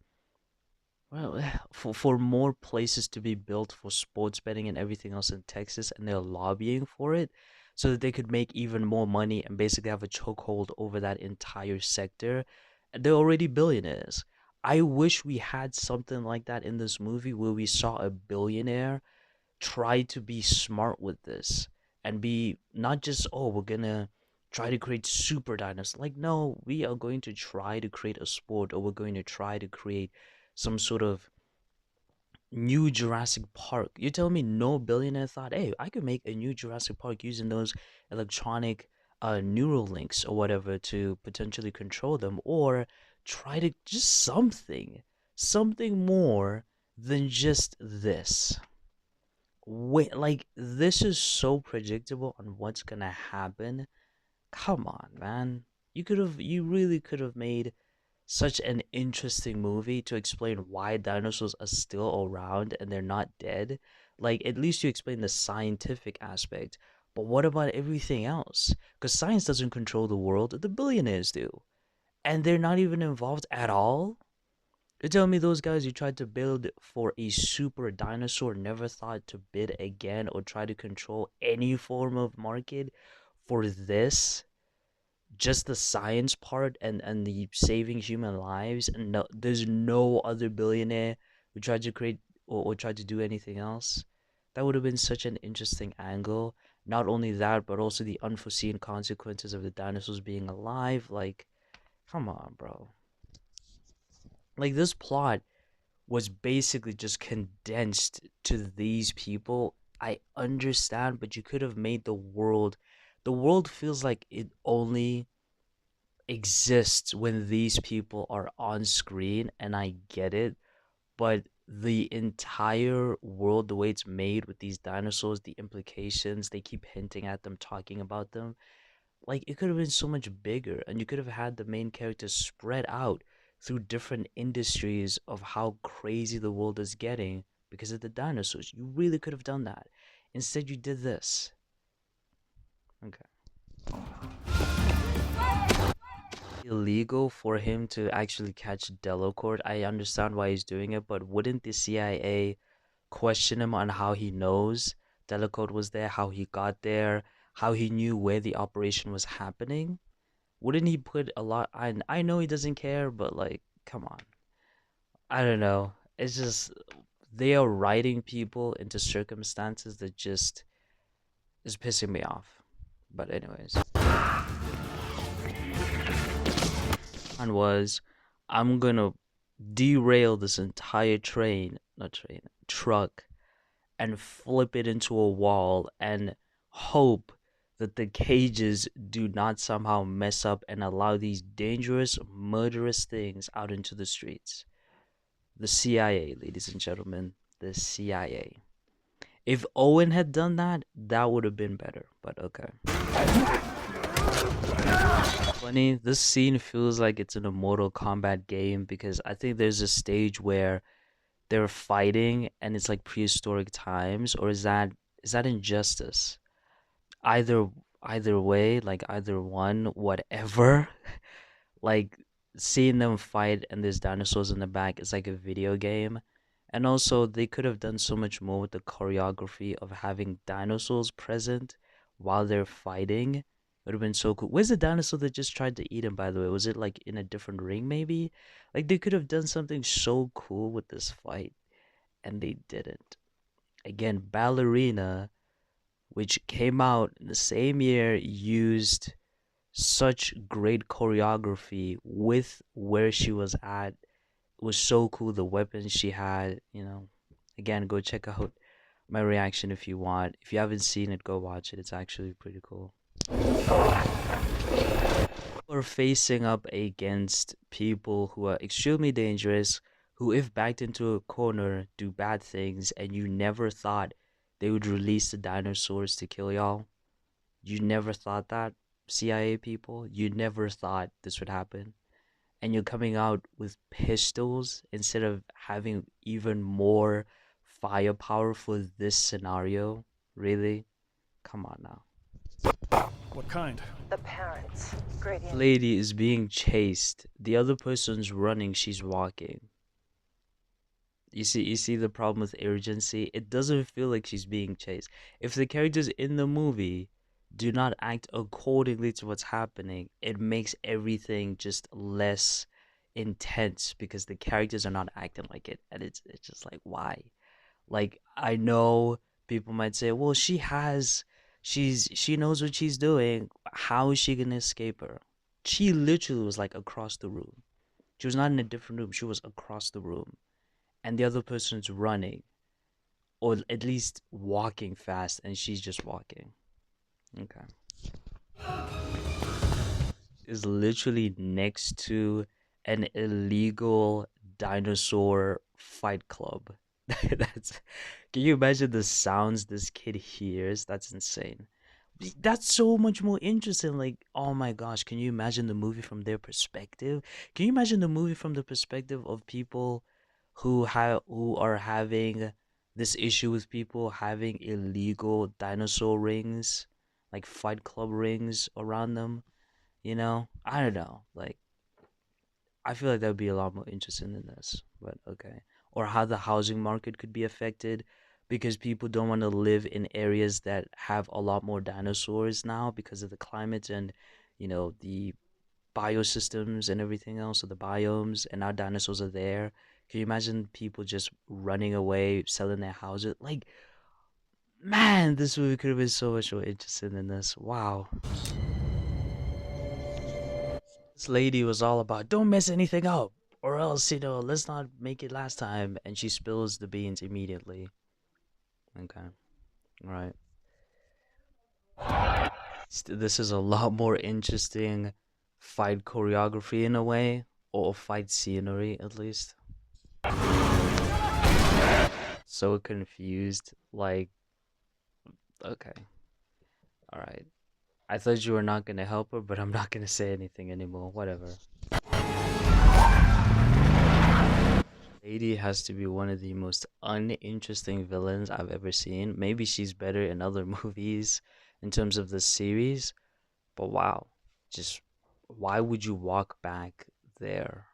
well, for more places to be built for sports betting and everything else in Texas, and they're lobbying for it so that they could make even more money and basically have a chokehold over that entire sector. They're already billionaires. I wish we had something like that in this movie where we saw a billionaire try to be smart with this and be not just, oh, we're gonna try to create super dinosaurs. Like, no, we are going to try to create a sport, or we're going to try to create some sort of new Jurassic Park. You're telling me no billionaire thought, hey, I could make a new Jurassic Park using those electronic neural links or whatever to potentially control them, or try to just something more than just this. Wait, like this is so predictable on what's gonna happen. Come on, man. You really could have made such an interesting movie to explain why dinosaurs are still around and they're not dead. Like, at least you explain the scientific aspect. But what about everything else? Because science doesn't control the world, the billionaires do. And they're not even involved at all? You're telling me those guys you tried to build for a super dinosaur never thought to bid again or try to control any form of market for this? Just the science part and the saving human lives, and no, there's no other billionaire who tried to create or tried to do anything else. That would have been such an interesting angle. Not only that, but also the unforeseen consequences of the dinosaurs being alive. Like, come on, bro. Like, this plot was basically just condensed to these people. I understand, but you could have made the world feels like it only exists when these people are on screen, and I get it, but the entire world, the way it's made with these dinosaurs, the implications, they keep hinting at them, talking about them, like it could have been so much bigger, and you could have had the main characters spread out through different industries of how crazy the world is getting because of the dinosaurs. You really could have done that. Instead, you did this. Okay. Illegal for him to actually catch Delacorte. I understand why he's doing it, but wouldn't the CIA question him on how he knows Delacorte was there, how he got there, how he knew where the operation was happening? Wouldn't he put a lot? I know he doesn't care, but like, come on. I don't know. It's just they are writing people into circumstances that just is pissing me off. But anyways, and was I'm gonna derail this entire truck, and flip it into a wall and hope that the cages do not somehow mess up and allow these dangerous, murderous things out into the streets. The CIA, ladies and gentlemen, the CIA. If Owen had done that, that would have been better, but okay. Funny, this scene feels like it's in a Mortal Kombat game because I think there's a stage where they're fighting and it's like prehistoric times, or is that Injustice? Either either way, like either one, whatever. Like seeing them fight and there's dinosaurs in the back is like a video game. And also they could have done so much more with the choreography of having dinosaurs present while they're fighting. It would have been so cool. Where's the dinosaur that just tried to eat him, by the way? Was it like in a different ring maybe? Like they could have done something so cool with this fight and they didn't. Again, Ballerina, which came out in the same year, used such great choreography with where she was at. It was so cool. The weapons she had. Again, go check out my reaction if you want. If you haven't seen it, go watch it. It's actually pretty cool. Or facing up against people who are extremely dangerous, who, if backed into a corner, do bad things, and you never thought they would release the dinosaurs to kill y'all. You never thought that, CIA people. You never thought this would happen. And you're coming out with pistols instead of having even more firepower for this scenario. Really? Come on now. What kind? The parents. Gradient. Lady is being chased. The other person's running, she's walking. You see the problem with urgency? It doesn't feel like she's being chased. If the characters in the movie do not act accordingly to what's happening, it makes everything just less intense because the characters are not acting like it. And it's just like, why? Like, I know people might say, well, she knows what she's doing. How is she gonna escape her? She literally was like across the room. She was not in a different room. She was across the room. And the other person's running, or at least walking fast, and she's just walking. Okay. Is literally next to an illegal dinosaur fight club. That's Can you imagine the sounds this kid hears? That's insane. That's so much more interesting. Like, oh my gosh, can you imagine the movie from their perspective? Can you imagine the movie from the perspective of people who are having this issue with people having illegal dinosaur rings, like Fight Club rings around them, you know? I don't know. Like, I feel like that would be a lot more interesting than this, but okay. Or how the housing market could be affected because people don't want to live in areas that have a lot more dinosaurs now because of the climate and, the biosystems and everything else, so the biomes, and now dinosaurs are there. Can you imagine people just running away, selling their houses? Like, man, this movie could have been so much more interesting than this. Wow. This lady was all about don't mess anything up or else let's not make it last time, and she spills the beans immediately. Okay, right. This is a lot more interesting fight choreography in a way, or fight scenery at least. So confused, like, okay, all right. I thought you were not gonna help her, but I'm not gonna say anything anymore, whatever. Lady has to be one of the most uninteresting villains I've ever seen. Maybe she's better in other movies in terms of the series, but wow. Just why would you walk back there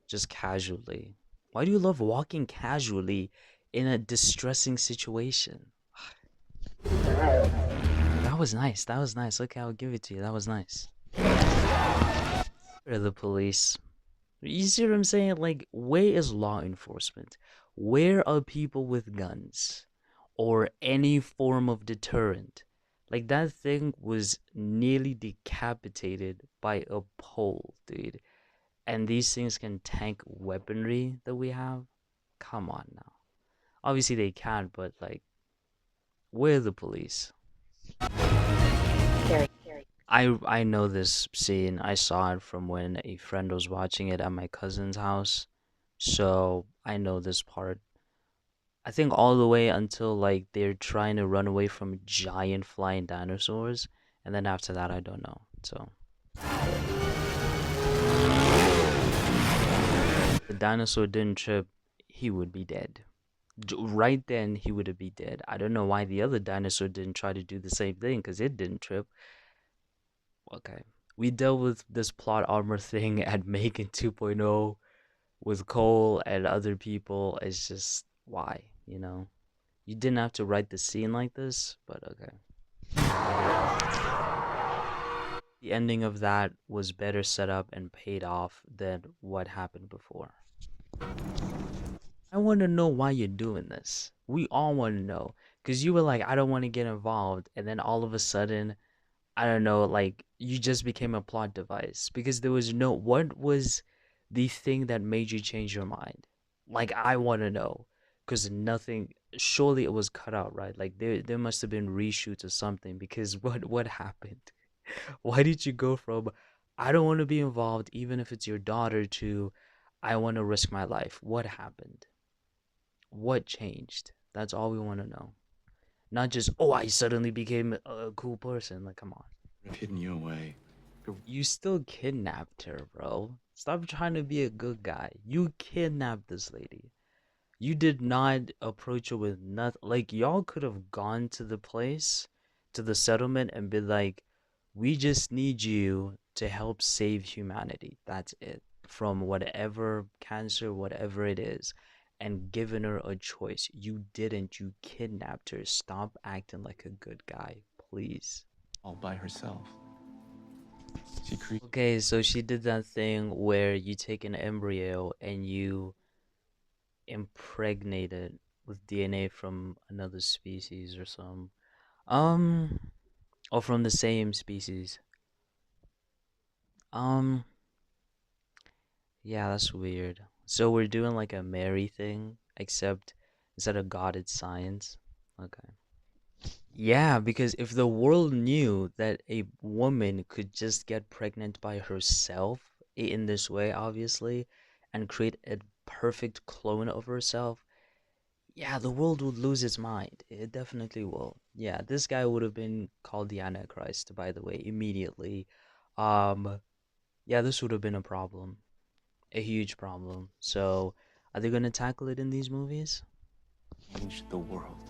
just casually? Why do you love walking casually in a distressing situation? That was nice. That was nice. Okay, I'll give it to you. That was nice. Where are the police? You see what I'm saying? Like, where is law enforcement? Where are people with guns? Or any form of deterrent? Like, that thing was nearly decapitated by a pole, dude. And these things can tank weaponry that we have? Come on now. Obviously they can't, but like, where are the police? I know this scene. I saw it from when a friend was watching it at my cousin's house. So I know this part. I think all the way until like they're trying to run away from giant flying dinosaurs, and then after that I don't know. So if the dinosaur didn't trip, he would be dead. Right then he would be dead. I don't know why the other dinosaur didn't try to do the same thing because it didn't trip. Okay. We dealt with this plot armor thing at Megan 2.0 with Cole and other people. It's just why, you know? You didn't have to write the scene like this, but okay. The ending of that was better set up and paid off than what happened before. I want to know why you're doing this. We all want to know. Because you were like, I don't want to get involved. And then all of a sudden, I don't know, like, you just became a plot device. Because there was no. What was the thing that made you change your mind? Like, I want to know. Because nothing. Surely it was cut out, right? Like, there must have been reshoots or something. Because what happened? Why did you go from, I don't want to be involved, even if it's your daughter, to, I want to risk my life? What happened? What changed? That's all we want to know. Not just, oh, I suddenly became a cool person. Like, come on. I've hidden you away. You still kidnapped her, bro. Stop trying to be a good guy. You kidnapped this lady. You did not approach her with nothing. Like, y'all could have gone to the place, to the settlement, and be like, we just need you to help save humanity. That's it. From whatever cancer, whatever it is. And given her a choice. You didn't. You kidnapped her. Stop acting like a good guy, please. All by herself. Okay, so she did that thing where you take an embryo and you impregnate it with DNA from another species or some. Um, or from the same species. Um, yeah, that's weird. So we're doing like a Mary thing, except instead of God, it's science. Okay. Yeah, because if the world knew that a woman could just get pregnant by herself in this way, obviously, and create a perfect clone of herself, Yeah, the world would lose its mind. It definitely will. Yeah, this guy would have been called the Antichrist, by the way, immediately. Um, yeah, this would have been a problem, a huge problem. So, are they gonna tackle it in these movies? Change the world.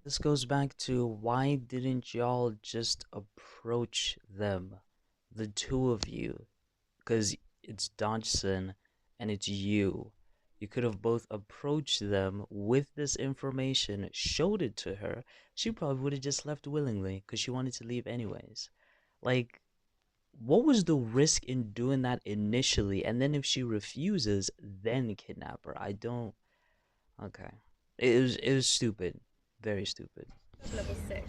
This goes back to why didn't y'all just approach them, the two of you? Because it's Dodgson and it's you. You could have both approached them with this information, showed it to her. She probably would have just left willingly because she wanted to leave anyways. Like, what was the risk in doing that initially? And then if she refuses, then kidnap her. I don't. Okay, it was stupid, very stupid. Level 6.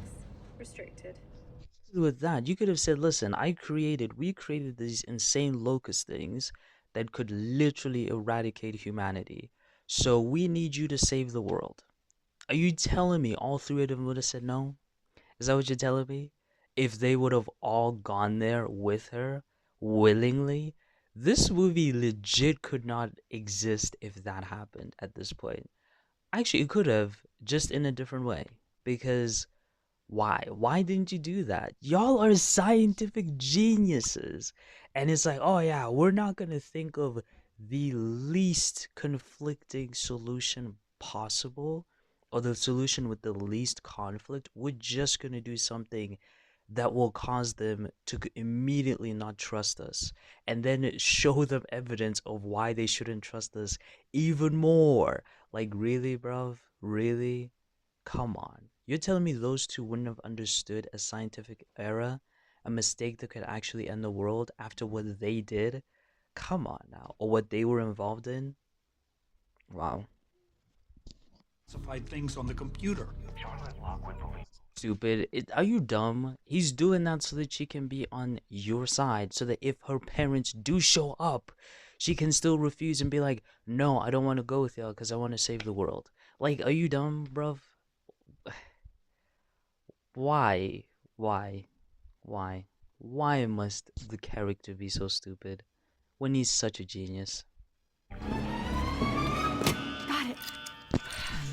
Restricted. With that, you could have said, listen, we created these insane locust things that could literally eradicate humanity. So we need you to save the world. Are you telling me all three of them would have said no? Is that what you're telling me? If they would have all gone there with her willingly, this movie legit could not exist if that happened at this point. Actually, it could have, just in a different way. Because why? Why didn't you do that? Y'all are scientific geniuses. And it's like, oh yeah, we're not going to think of the least conflicting solution possible or the solution with the least conflict. We're just going to do something that will cause them to immediately not trust us and then show them evidence of why they shouldn't trust us even more. Like, really, bruv? Really? Come on. You're telling me those two wouldn't have understood a scientific error, a mistake that could actually end the world after what they did? Come on now. Or what they were involved in? Wow. Classified things on the computer. Stupid. Are you dumb? He's doing that so that she can be on your side, so that if her parents do show up, she can still refuse and be like, no, I don't want to go with y'all because I want to save the world. Like, are you dumb, bruv? Why? Why? Why? Why must the character be so stupid when he's such a genius? Got it.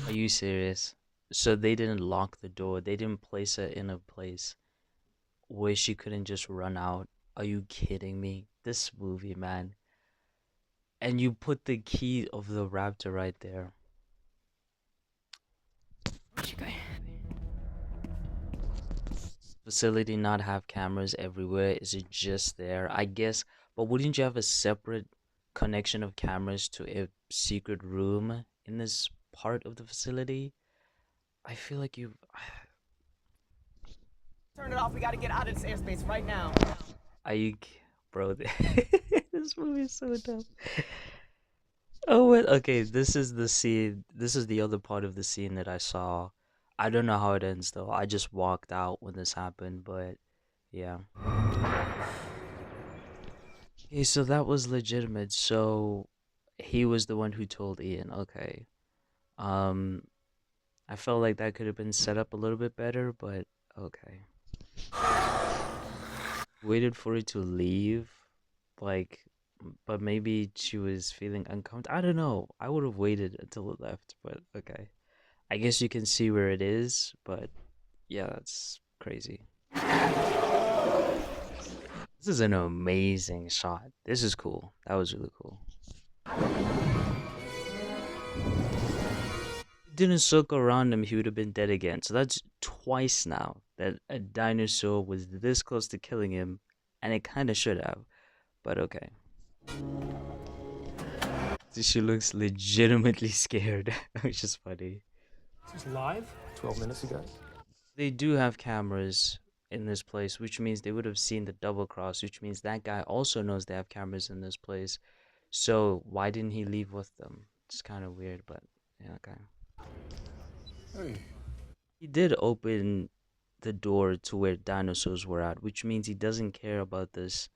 Are you serious? So they didn't lock the door. They didn't place her in a place where she couldn't just run out. Are you kidding me? This movie, man. And you put the key of the raptor right there. Facility not have cameras everywhere? Is it just there? I guess, but wouldn't you have a separate connection of cameras to a secret room in this part of the facility? I feel like you. Turn it off. We gotta get out of this airspace right now. Are you, bro? This movie is so dumb. Oh, what? Okay, this is the scene. This is the other part of the scene that I saw. I don't know how it ends though. I just walked out when this happened, but yeah. Okay, so that was legitimate. So he was the one who told Ian. Okay. Um, I felt like that could have been set up a little bit better, but okay. Waited for it to leave, like, but maybe she was feeling uncomfortable. I don't know. I would have waited until it left, but okay. I guess you can see where it is, but yeah, that's crazy. This is an amazing shot. This is cool. That was really cool. Didn't circle around him, he would have been dead again. So that's twice now that a dinosaur was this close to killing him, and it kind of should have, but okay. She looks legitimately scared, which is funny. This is live? 12 minutes ago. They do have cameras in this place, which means they would have seen the double cross, which means that guy also knows they have cameras in this place. So why didn't he leave with them? It's kind of weird, but yeah, okay. Hey. He did open the door to where dinosaurs were at, which means he doesn't care about this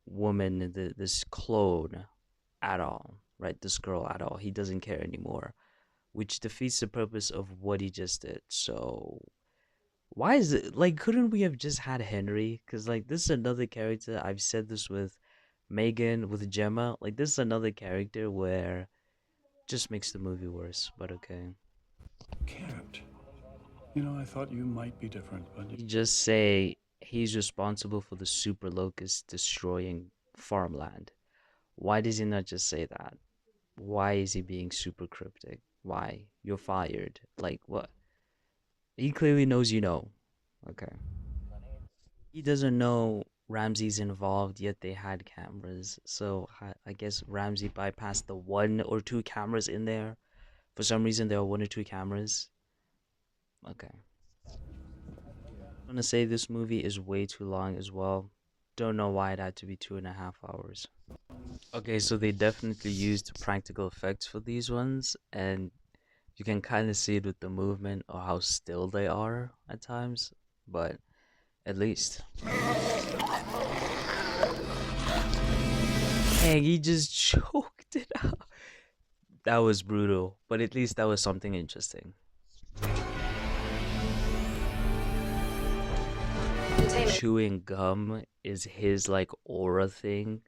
woman, this clone at all, right? This girl at all. He doesn't care anymore, which defeats the purpose of what he just did. So why is it like, couldn't we have just had Henry? Because like, this is another character. I've said this with Megan, with Gemma. Like, this is another character where Just makes the movie worse, but okay. Can't. You know, I thought you might be different, but You just say he's responsible for the super locust destroying farmland. Why does he not just say that? Why is he being super cryptic? Why? You're fired. Like, what? He clearly knows you know. Okay. He doesn't know Ramsey's involved, yet they had cameras. So I guess Ramsey bypassed the one or two cameras in there. For some reason, there are one or two cameras. Okay. I'm gonna say this movie is way too long as well. Don't know why it had to be 2.5 hours. Okay, so they definitely used practical effects for these ones, and you can kind of see it with the movement or how still they are at times, but at least. Dang, he just choked it out. That was brutal, but at least that was something interesting. Chewing gum is his like aura thing,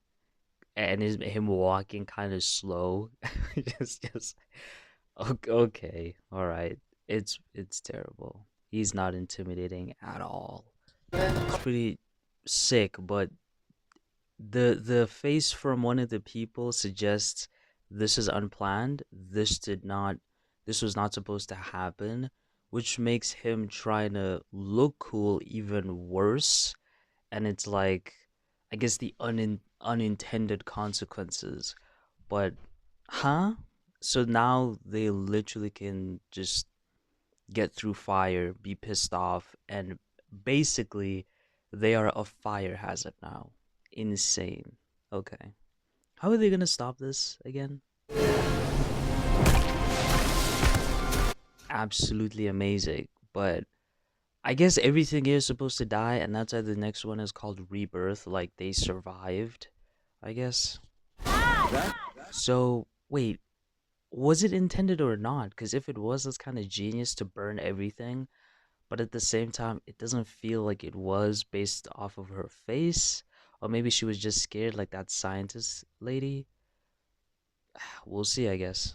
and him walking kind of slow. just okay, all right. It's terrible. He's not intimidating at all. It's pretty sick, but the face from one of the people suggests this is unplanned. This was not supposed to happen, which makes him trying to look cool even worse. And it's like, I guess the unintended consequences. But huh? So now they literally can just get through fire, be pissed off, and basically they are a fire hazard now. Insane. Okay. How are they gonna stop this again? Absolutely amazing. But I guess everything here is supposed to die, and that's why the next one is called Rebirth, like they survived, I guess. So, wait, was it intended or not? Because if it was, it's kind of genius to burn everything. But at the same time, it doesn't feel like it was based off of her face. Or maybe she was just scared like that scientist lady. We'll see, I guess.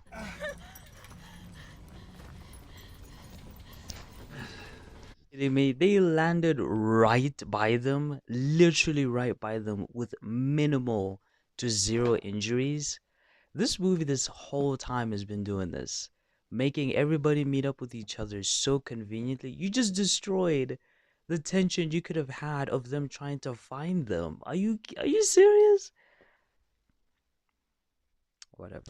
Kidding me? They landed right by them, literally right by them, with minimal to zero injuries. This movie, this whole time, has been doing this, making everybody meet up with each other so conveniently. You just destroyed the tension you could have had of them trying to find them. Are you serious? Whatever.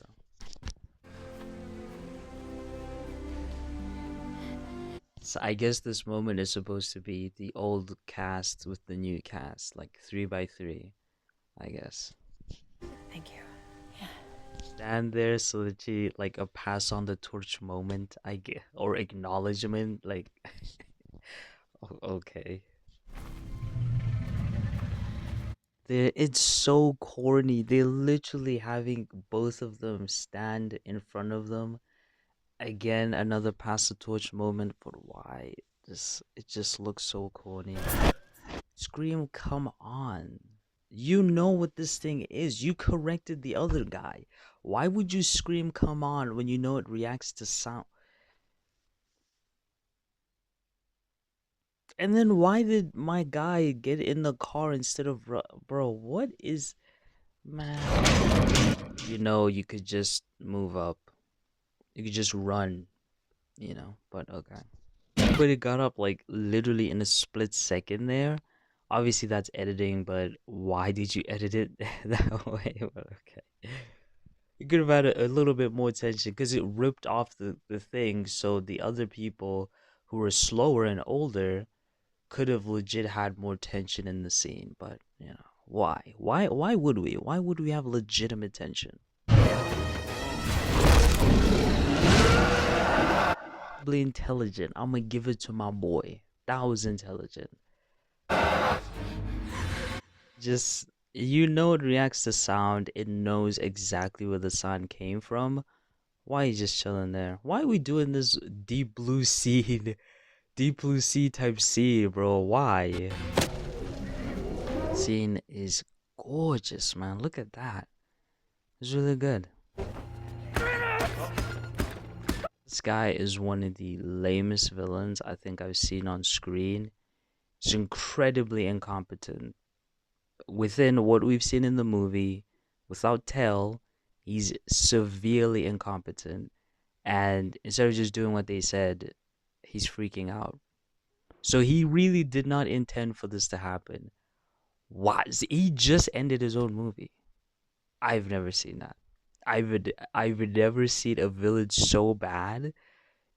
So I guess this moment is supposed to be the old cast with the new cast, like 3 by 3, I guess. Thank you. Stand there so that she like a pass on the torch moment, I get, or acknowledgement, like okay. It's so corny. They're literally having both of them stand in front of them. Again, another pass the torch moment, but why? It just looks so corny. Scream, come on. You know what this thing is. You corrected the other guy. Why would you scream come on when you know it reacts to sound? And then why did my guy get in the car instead of bro, what is man? You know, you could just move up. You could just run, but okay. But it got up like literally in a split second there. Obviously that's editing, but why did you edit it that way? But okay. You could have had a little bit more tension because it ripped off the thing, so the other people who were slower and older could have legit had more tension in the scene. But why? Why would we? Why would we have legitimate tension? Probably intelligent. I'm gonna give it to my boy. That was intelligent. Just it reacts to sound. It knows exactly where the sound came from. Why are you just chilling there? Why are we doing this deep blue sea, deep blue sea type sea, bro? Why? Scene is gorgeous, man. Look at that. It's really good. This guy is one of the lamest villains I think I've seen on screen. He's incredibly incompetent. Within what we've seen in the movie, without tell, he's severely incompetent. And instead of just doing what they said, he's freaking out. So he really did not intend for this to happen. Why? He just ended his own movie. I've never seen that. I've never seen a villain so bad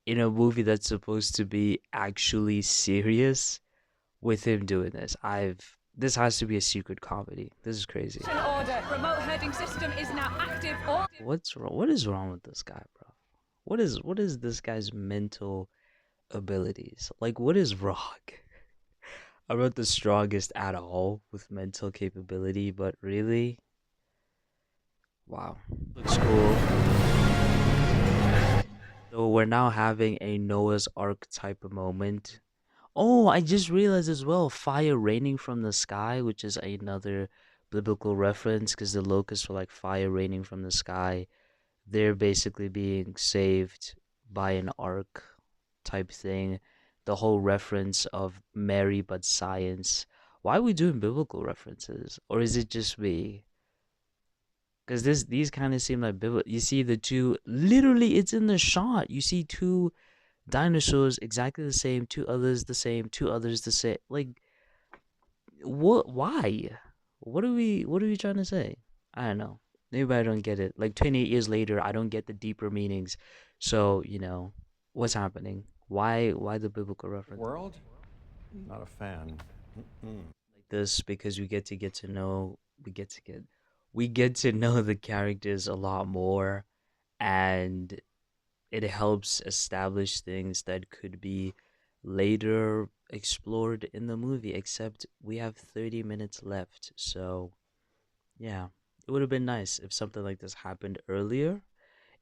in a movie that's supposed to be actually serious with him doing this. This has to be a secret comedy. This is crazy. Order. Remote herding system is now active. What's wrong? What is wrong with this guy, bro? What is this guy's mental abilities? Like what is wrong? I'm not the strongest at all with mental capability, but really, wow. Looks cool. So we're now having a Noah's Ark type of moment. Oh, I just realized as well, fire raining from the sky, which is another biblical reference because the locusts were like fire raining from the sky. They're basically being saved by an ark type thing. The whole reference of Mary but science. Why are we doing biblical references? Or is it just me? Because these kind of seem like biblical. You see the two, literally, it's in the shot. You see two dinosaurs exactly the same, two others the same, two others the same. Like, what? Why? What are we trying to say? I don't know. Maybe I don't get it. Like 28 years later, I don't get the deeper meanings. So, what's happening? Why the biblical reference? World? Not a fan. Like this because we get to know the characters a lot more, and it helps establish things that could be later explored in the movie, except we have 30 minutes left. So yeah, it would have been nice if something like this happened earlier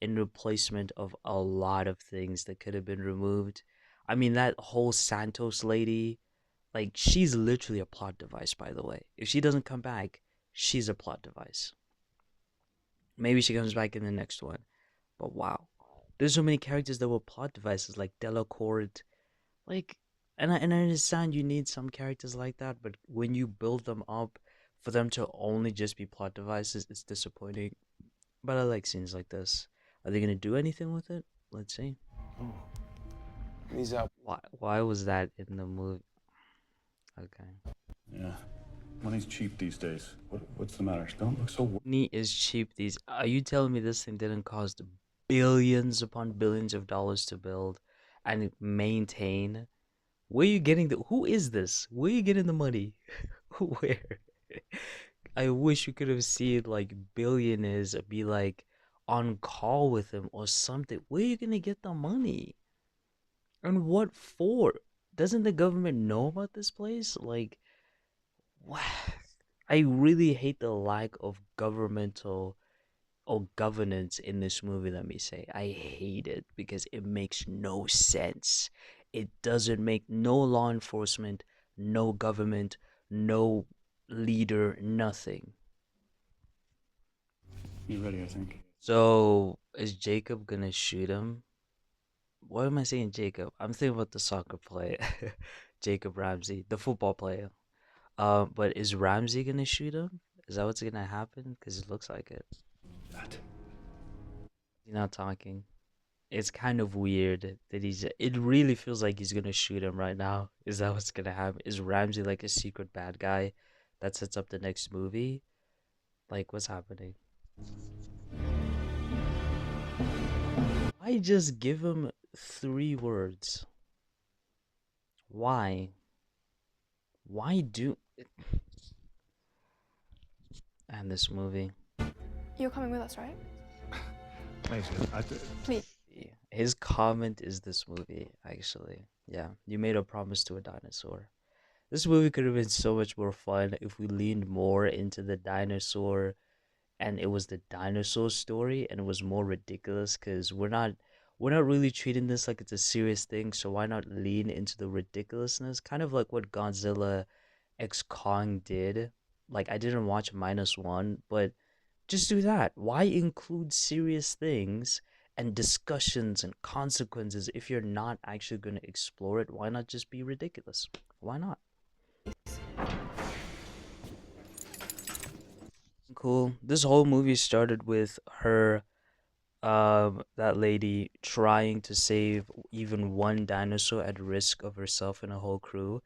in replacement of a lot of things that could have been removed. I mean, that whole Santos lady, like, she's literally a plot device, by the way. If she doesn't come back, she's a plot device. Maybe she comes back in the next one. But wow. There's so many characters that were plot devices, like Delacorte. Like, and I understand you need some characters like that, but when you build them up for them to only just be plot devices, it's disappointing. But I like scenes like this. Are they gonna do anything with it? Let's see. He's up. Why was that in the movie? Okay. Yeah. Money's cheap these days. What's the matter? Don't look so Money is cheap. Are you telling me this thing didn't cost billions upon billions of dollars to build and maintain? Where are you getting who is this? Where are you getting the money? Where? I wish you could have seen like billionaires be like on call with him or something. Where are you gonna get the money? And what for? Doesn't the government know about this place? Like, what? I really hate the lack of governmental or governance in this movie, let me say. I hate it because it makes no sense. It doesn't make no law enforcement, no government, no leader, nothing. You're ready, I think. So, is Jacob gonna shoot him? Why am I saying Jacob? I'm thinking about the soccer player, Jacob Ramsey, the football player. But is Ramsey gonna shoot him? Is that what's gonna happen? Because it looks like it. That. He's not talking. It's kind of weird that it really feels like he's gonna shoot him right now. Is that what's gonna happen? Is Ramsey like a secret bad guy that sets up the next movie? Like, what's happening? Why just give him 3 words? Why? Why do... And this movie. You're coming with us, right? Thanks. Please. His comment is this movie, actually. Yeah, you made a promise to a dinosaur. This movie could have been so much more fun if we leaned more into the dinosaur and it was the dinosaur story and it was more ridiculous because we're not really treating this like it's a serious thing, so why not lean into the ridiculousness? Kind of like what Godzilla X Kong did. Like I didn't watch -1, but just do that. Why include serious things and discussions and consequences. If you're not actually going to explore it, why not just be ridiculous? Why not? Cool. This whole movie started with her, that lady trying to save even one dinosaur at risk of herself and a whole crew.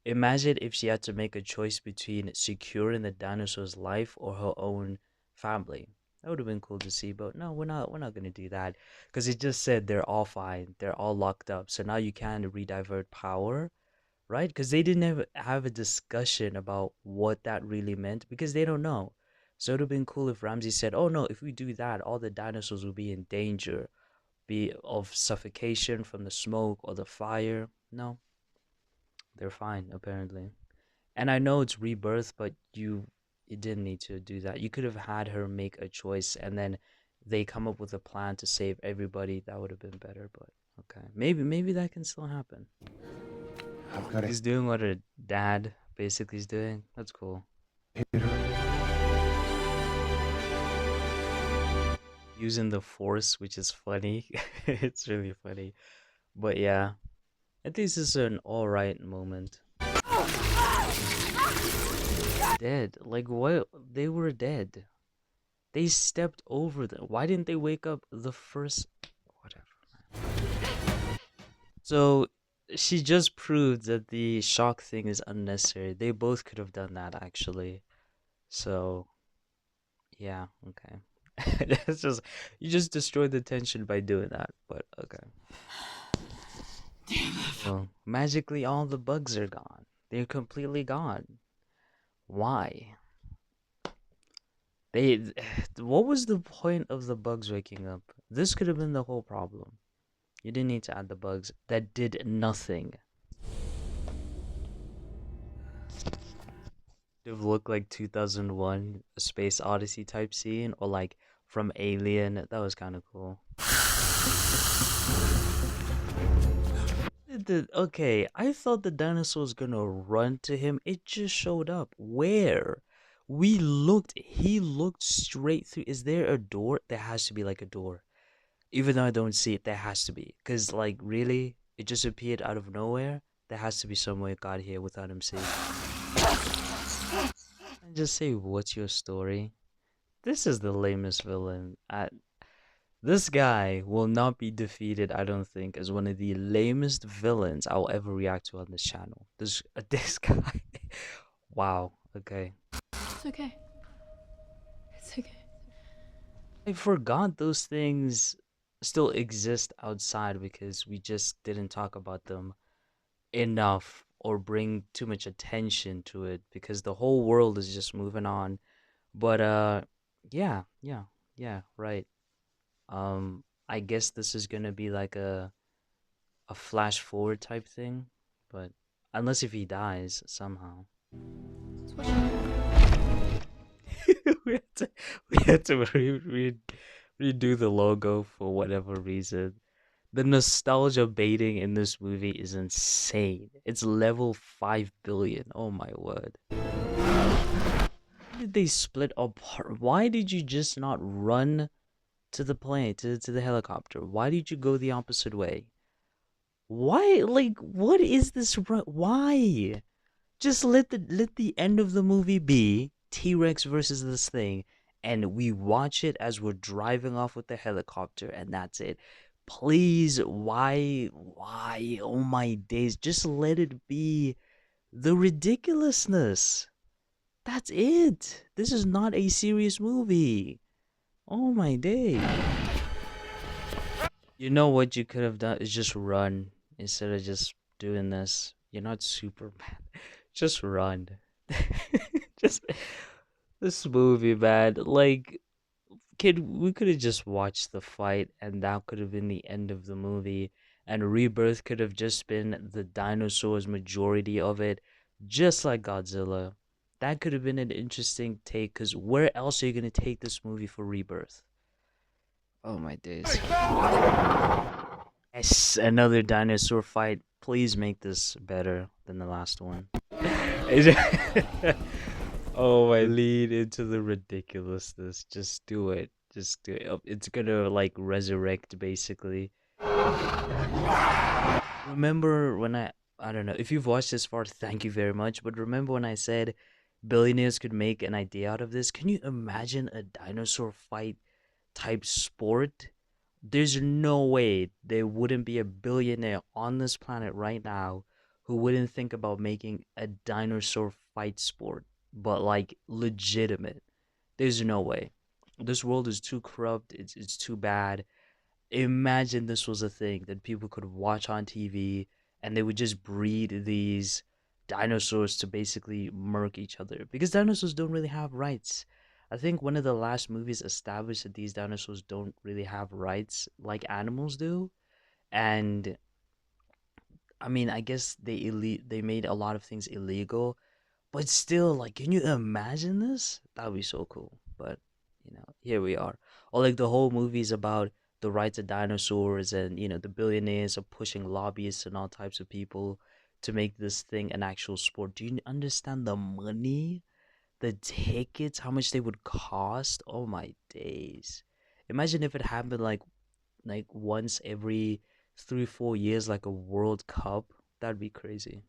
Imagine if she had to make a choice between securing the dinosaur's life or her own family. That would have been cool to see, but no, we're not gonna do that because it just said they're all fine, they're all locked up. So now you can redivert power, right? Because they didn't have a discussion about what that really meant because they don't know. So it would have been cool if Ramsey said, "Oh no, if we do that, all the dinosaurs will be in danger, be of suffocation from the smoke or the fire." No, they're fine apparently. And I know it's rebirth, but you didn't need to do that. You could have had her make a choice and then they come up with a plan to save everybody. That would have been better, but okay. Maybe that can still happen. I've got He's doing what a dad basically is doing. That's cool. Using the force, which is funny. It's really funny. But yeah, at least it's an alright moment. Dead. Like what? They were dead. They stepped over them. Why didn't they wake up the first? Whatever. So she just proved that the shock thing is unnecessary. They both could have done that actually. So yeah, okay. It's just you just destroyed the tension by doing that. But okay. Well, magically all the bugs are gone. They're completely gone. Why? They, what was the point of the bugs waking up? This could have been the whole problem. You didn't need to add the bugs that did nothing. It would look like 2001, a Space Odyssey type scene, or like from Alien. That was kind of cool. Okay, I thought the dinosaur was gonna run to him. It just showed up. Where? We looked. He looked straight through. Is there a door? There has to be like a door. Even though I don't see it, there has to be. Because, like, really? It just appeared out of nowhere? There has to be some way it got here without him seeing. And just say, what's your story? This is the lamest villain. This guy will not be defeated, I don't think, as one of the lamest villains I'll ever react to on this channel. This guy. Wow. Okay. It's okay. It's okay. I forgot those things still exist outside because we just didn't talk about them enough or bring too much attention to it because the whole world is just moving on. But yeah, right. I guess this is gonna be like a flash forward type thing, but unless if he dies somehow. we had to redo the logo for whatever reason. The nostalgia baiting in this movie is insane. It's level 5 billion. Oh my word. Why did they split apart? Why did you just not run to the plane, to the helicopter? Why did you go the opposite way? Why? Like, what is this? Why? Just let the end of the movie be T-Rex versus this thing, and we watch it as we're driving off with the helicopter, and that's it. Please, why? Oh my days, just let it be the ridiculousness. That's it. This is not a serious movie. Oh my day. You know what you could have done is just run instead of just doing this. You're not Superman. Just run. Just this movie, man. Like, we could have just watched the fight, and that could have been the end of the movie. And Rebirth could have just been the dinosaurs, majority of it, just like Godzilla. That could have been an interesting take, because where else are you gonna take this movie for Rebirth? Oh my days. Yes, another dinosaur fight. Please make this better than the last one. Oh, I lead into the ridiculousness. Just do it. it's gonna like resurrect basically. Remember when I don't know if you've watched this far, thank you very much. But remember when I said billionaires could make an idea out of this? Can you imagine a dinosaur fight type sport? There's no way there wouldn't be a billionaire on this planet right now who wouldn't think about making a dinosaur fight sport, but like legitimate. There's no way. This world is too corrupt. It's too bad. Imagine this was a thing that people could watch on TV and they would just breed these dinosaurs to basically murk each other because dinosaurs don't really have rights. I think one of the last movies established that these dinosaurs don't really have rights like animals do. And I mean, I guess they made a lot of things illegal, but still, like, can you imagine this? That would be so cool. But, here we are. Or like the whole movie is about the rights of dinosaurs and, the billionaires are pushing lobbyists and all types of people to make this thing an actual sport. Do you understand the money, the tickets, how much they would cost? Oh my days. Imagine if it happened like once every 3-4 years, like a World Cup. That'd be crazy.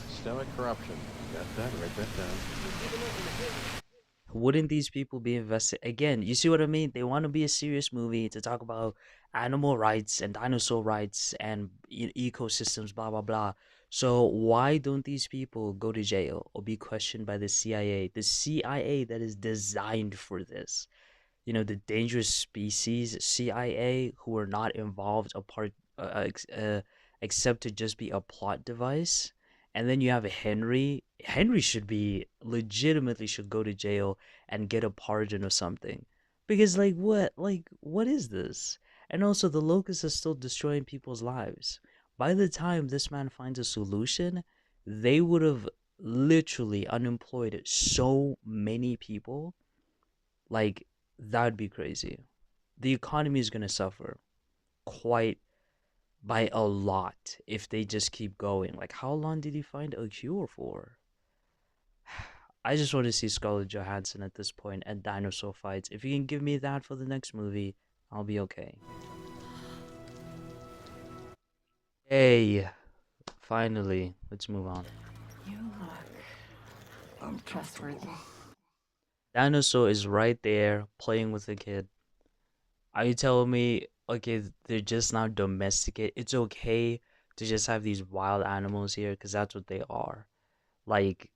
Systemic corruption. Got that? Write that down. Wouldn't these people be invested again? You see what I mean? They want to be a serious movie to talk about animal rights and dinosaur rights and ecosystems, blah blah blah. So why don't these people go to jail or be questioned by the CIA? The CIA that is designed for this. The dangerous species CIA who are not involved except to just be a plot device. And then you have Henry. Henry should be legitimately should go to jail and get a pardon or something. Because what is this? And also the locusts are still destroying people's lives. By the time this man finds a solution, they would have literally unemployed so many people. Like, that'd be crazy. The economy is going to suffer quite by a lot if they just keep going. Like, how long did he find a cure for? I just want to see Scarlett Johansson at this point at dinosaur fights. If you can give me that for the next movie, I'll be okay. Hey, finally, let's move on. You look untrustworthy. Dinosaur is right there playing with the kid. Are you telling me, okay, they're just not domesticated? It's okay to just have these wild animals here because that's what they are. Like,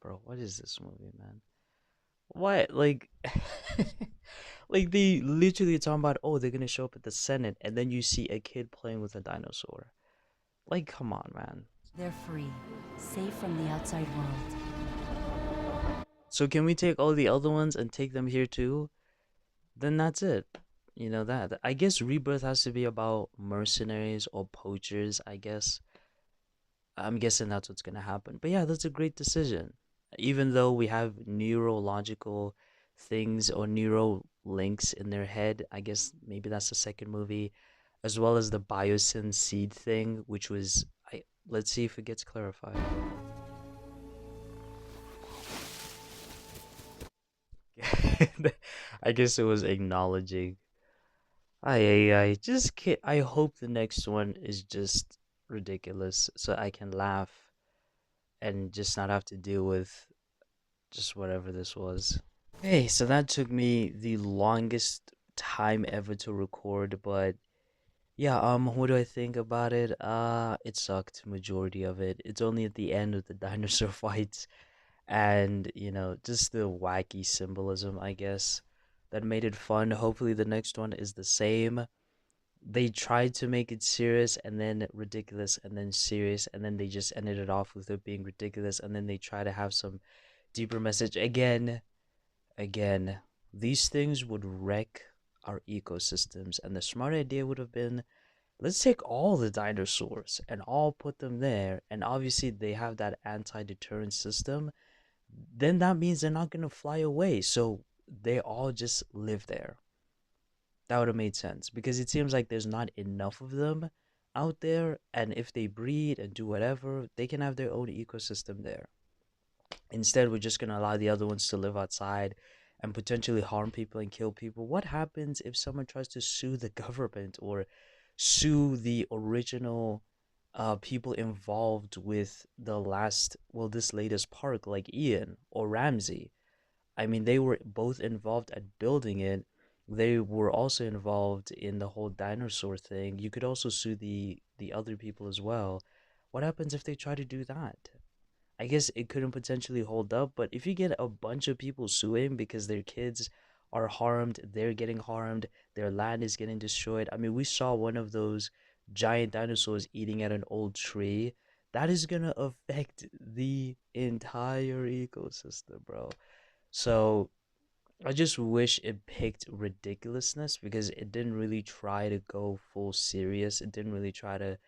bro, what is this movie, man? What? Like, like they literally talking about, oh, they're gonna show up at the Senate, and then you see a kid playing with a dinosaur. Like, come on, man. They're free, safe from the outside world. So can we take all the other ones and take them here too? Then that's it. That. I guess Rebirth has to be about mercenaries or poachers, I guess. I'm guessing that's what's gonna happen. But yeah, that's a great decision. Even though we have neurological things or neural links in their head, I guess maybe that's the second movie, as well as the biosyn seed thing, which was let's see if it gets clarified. I guess it was acknowledging. I just I hope the next one is just ridiculous so I can laugh and just not have to deal with just whatever this was. Hey, so that took me the longest time ever to record, but yeah, what do I think about it? It sucked, majority of it. It's only at the end of the dinosaur fights and, just the wacky symbolism, I guess, that made it fun. Hopefully the next one is the same. They tried to make it serious and then ridiculous and then serious and then they just ended it off with it being ridiculous and then they try to have some deeper message again. These things would wreck our ecosystems and the smart idea would have been, let's take all the dinosaurs and all put them there, and obviously they have that anti-deterrent system. Then that means they're not going to fly away, so they all just live there. That would have made sense because it seems like there's not enough of them out there, and if they breed and do whatever, they can have their own ecosystem there. Instead, we're just going to allow the other ones to live outside and potentially harm people and kill people. What happens if someone tries to sue the government or sue the original people involved with the last, well, this latest park, like Ian or Ramsey? I mean, they were both involved at building it. They were also involved in the whole dinosaur thing. You could also sue the other people as well. What happens if they try to do that? I guess it couldn't potentially hold up, but if you get a bunch of people suing because their kids are harmed, they're getting harmed, their land is getting destroyed. I mean, we saw one of those giant dinosaurs eating at an old tree. That is gonna affect the entire ecosystem, bro. So I just wish it picked ridiculousness because it didn't really try to go full serious. It didn't really try to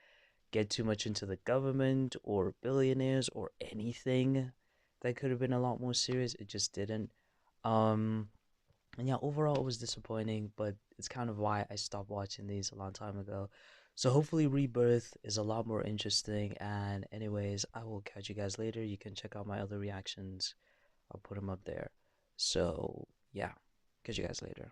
get too much into the government or billionaires or anything that could have been a lot more serious. It just didn't. Um, and yeah, overall it was disappointing, but it's kind of why I stopped watching these a long time ago. So hopefully Rebirth is a lot more interesting. And anyways, I will catch you guys later. You can check out my other reactions. I'll put them up there. So yeah, catch you guys later.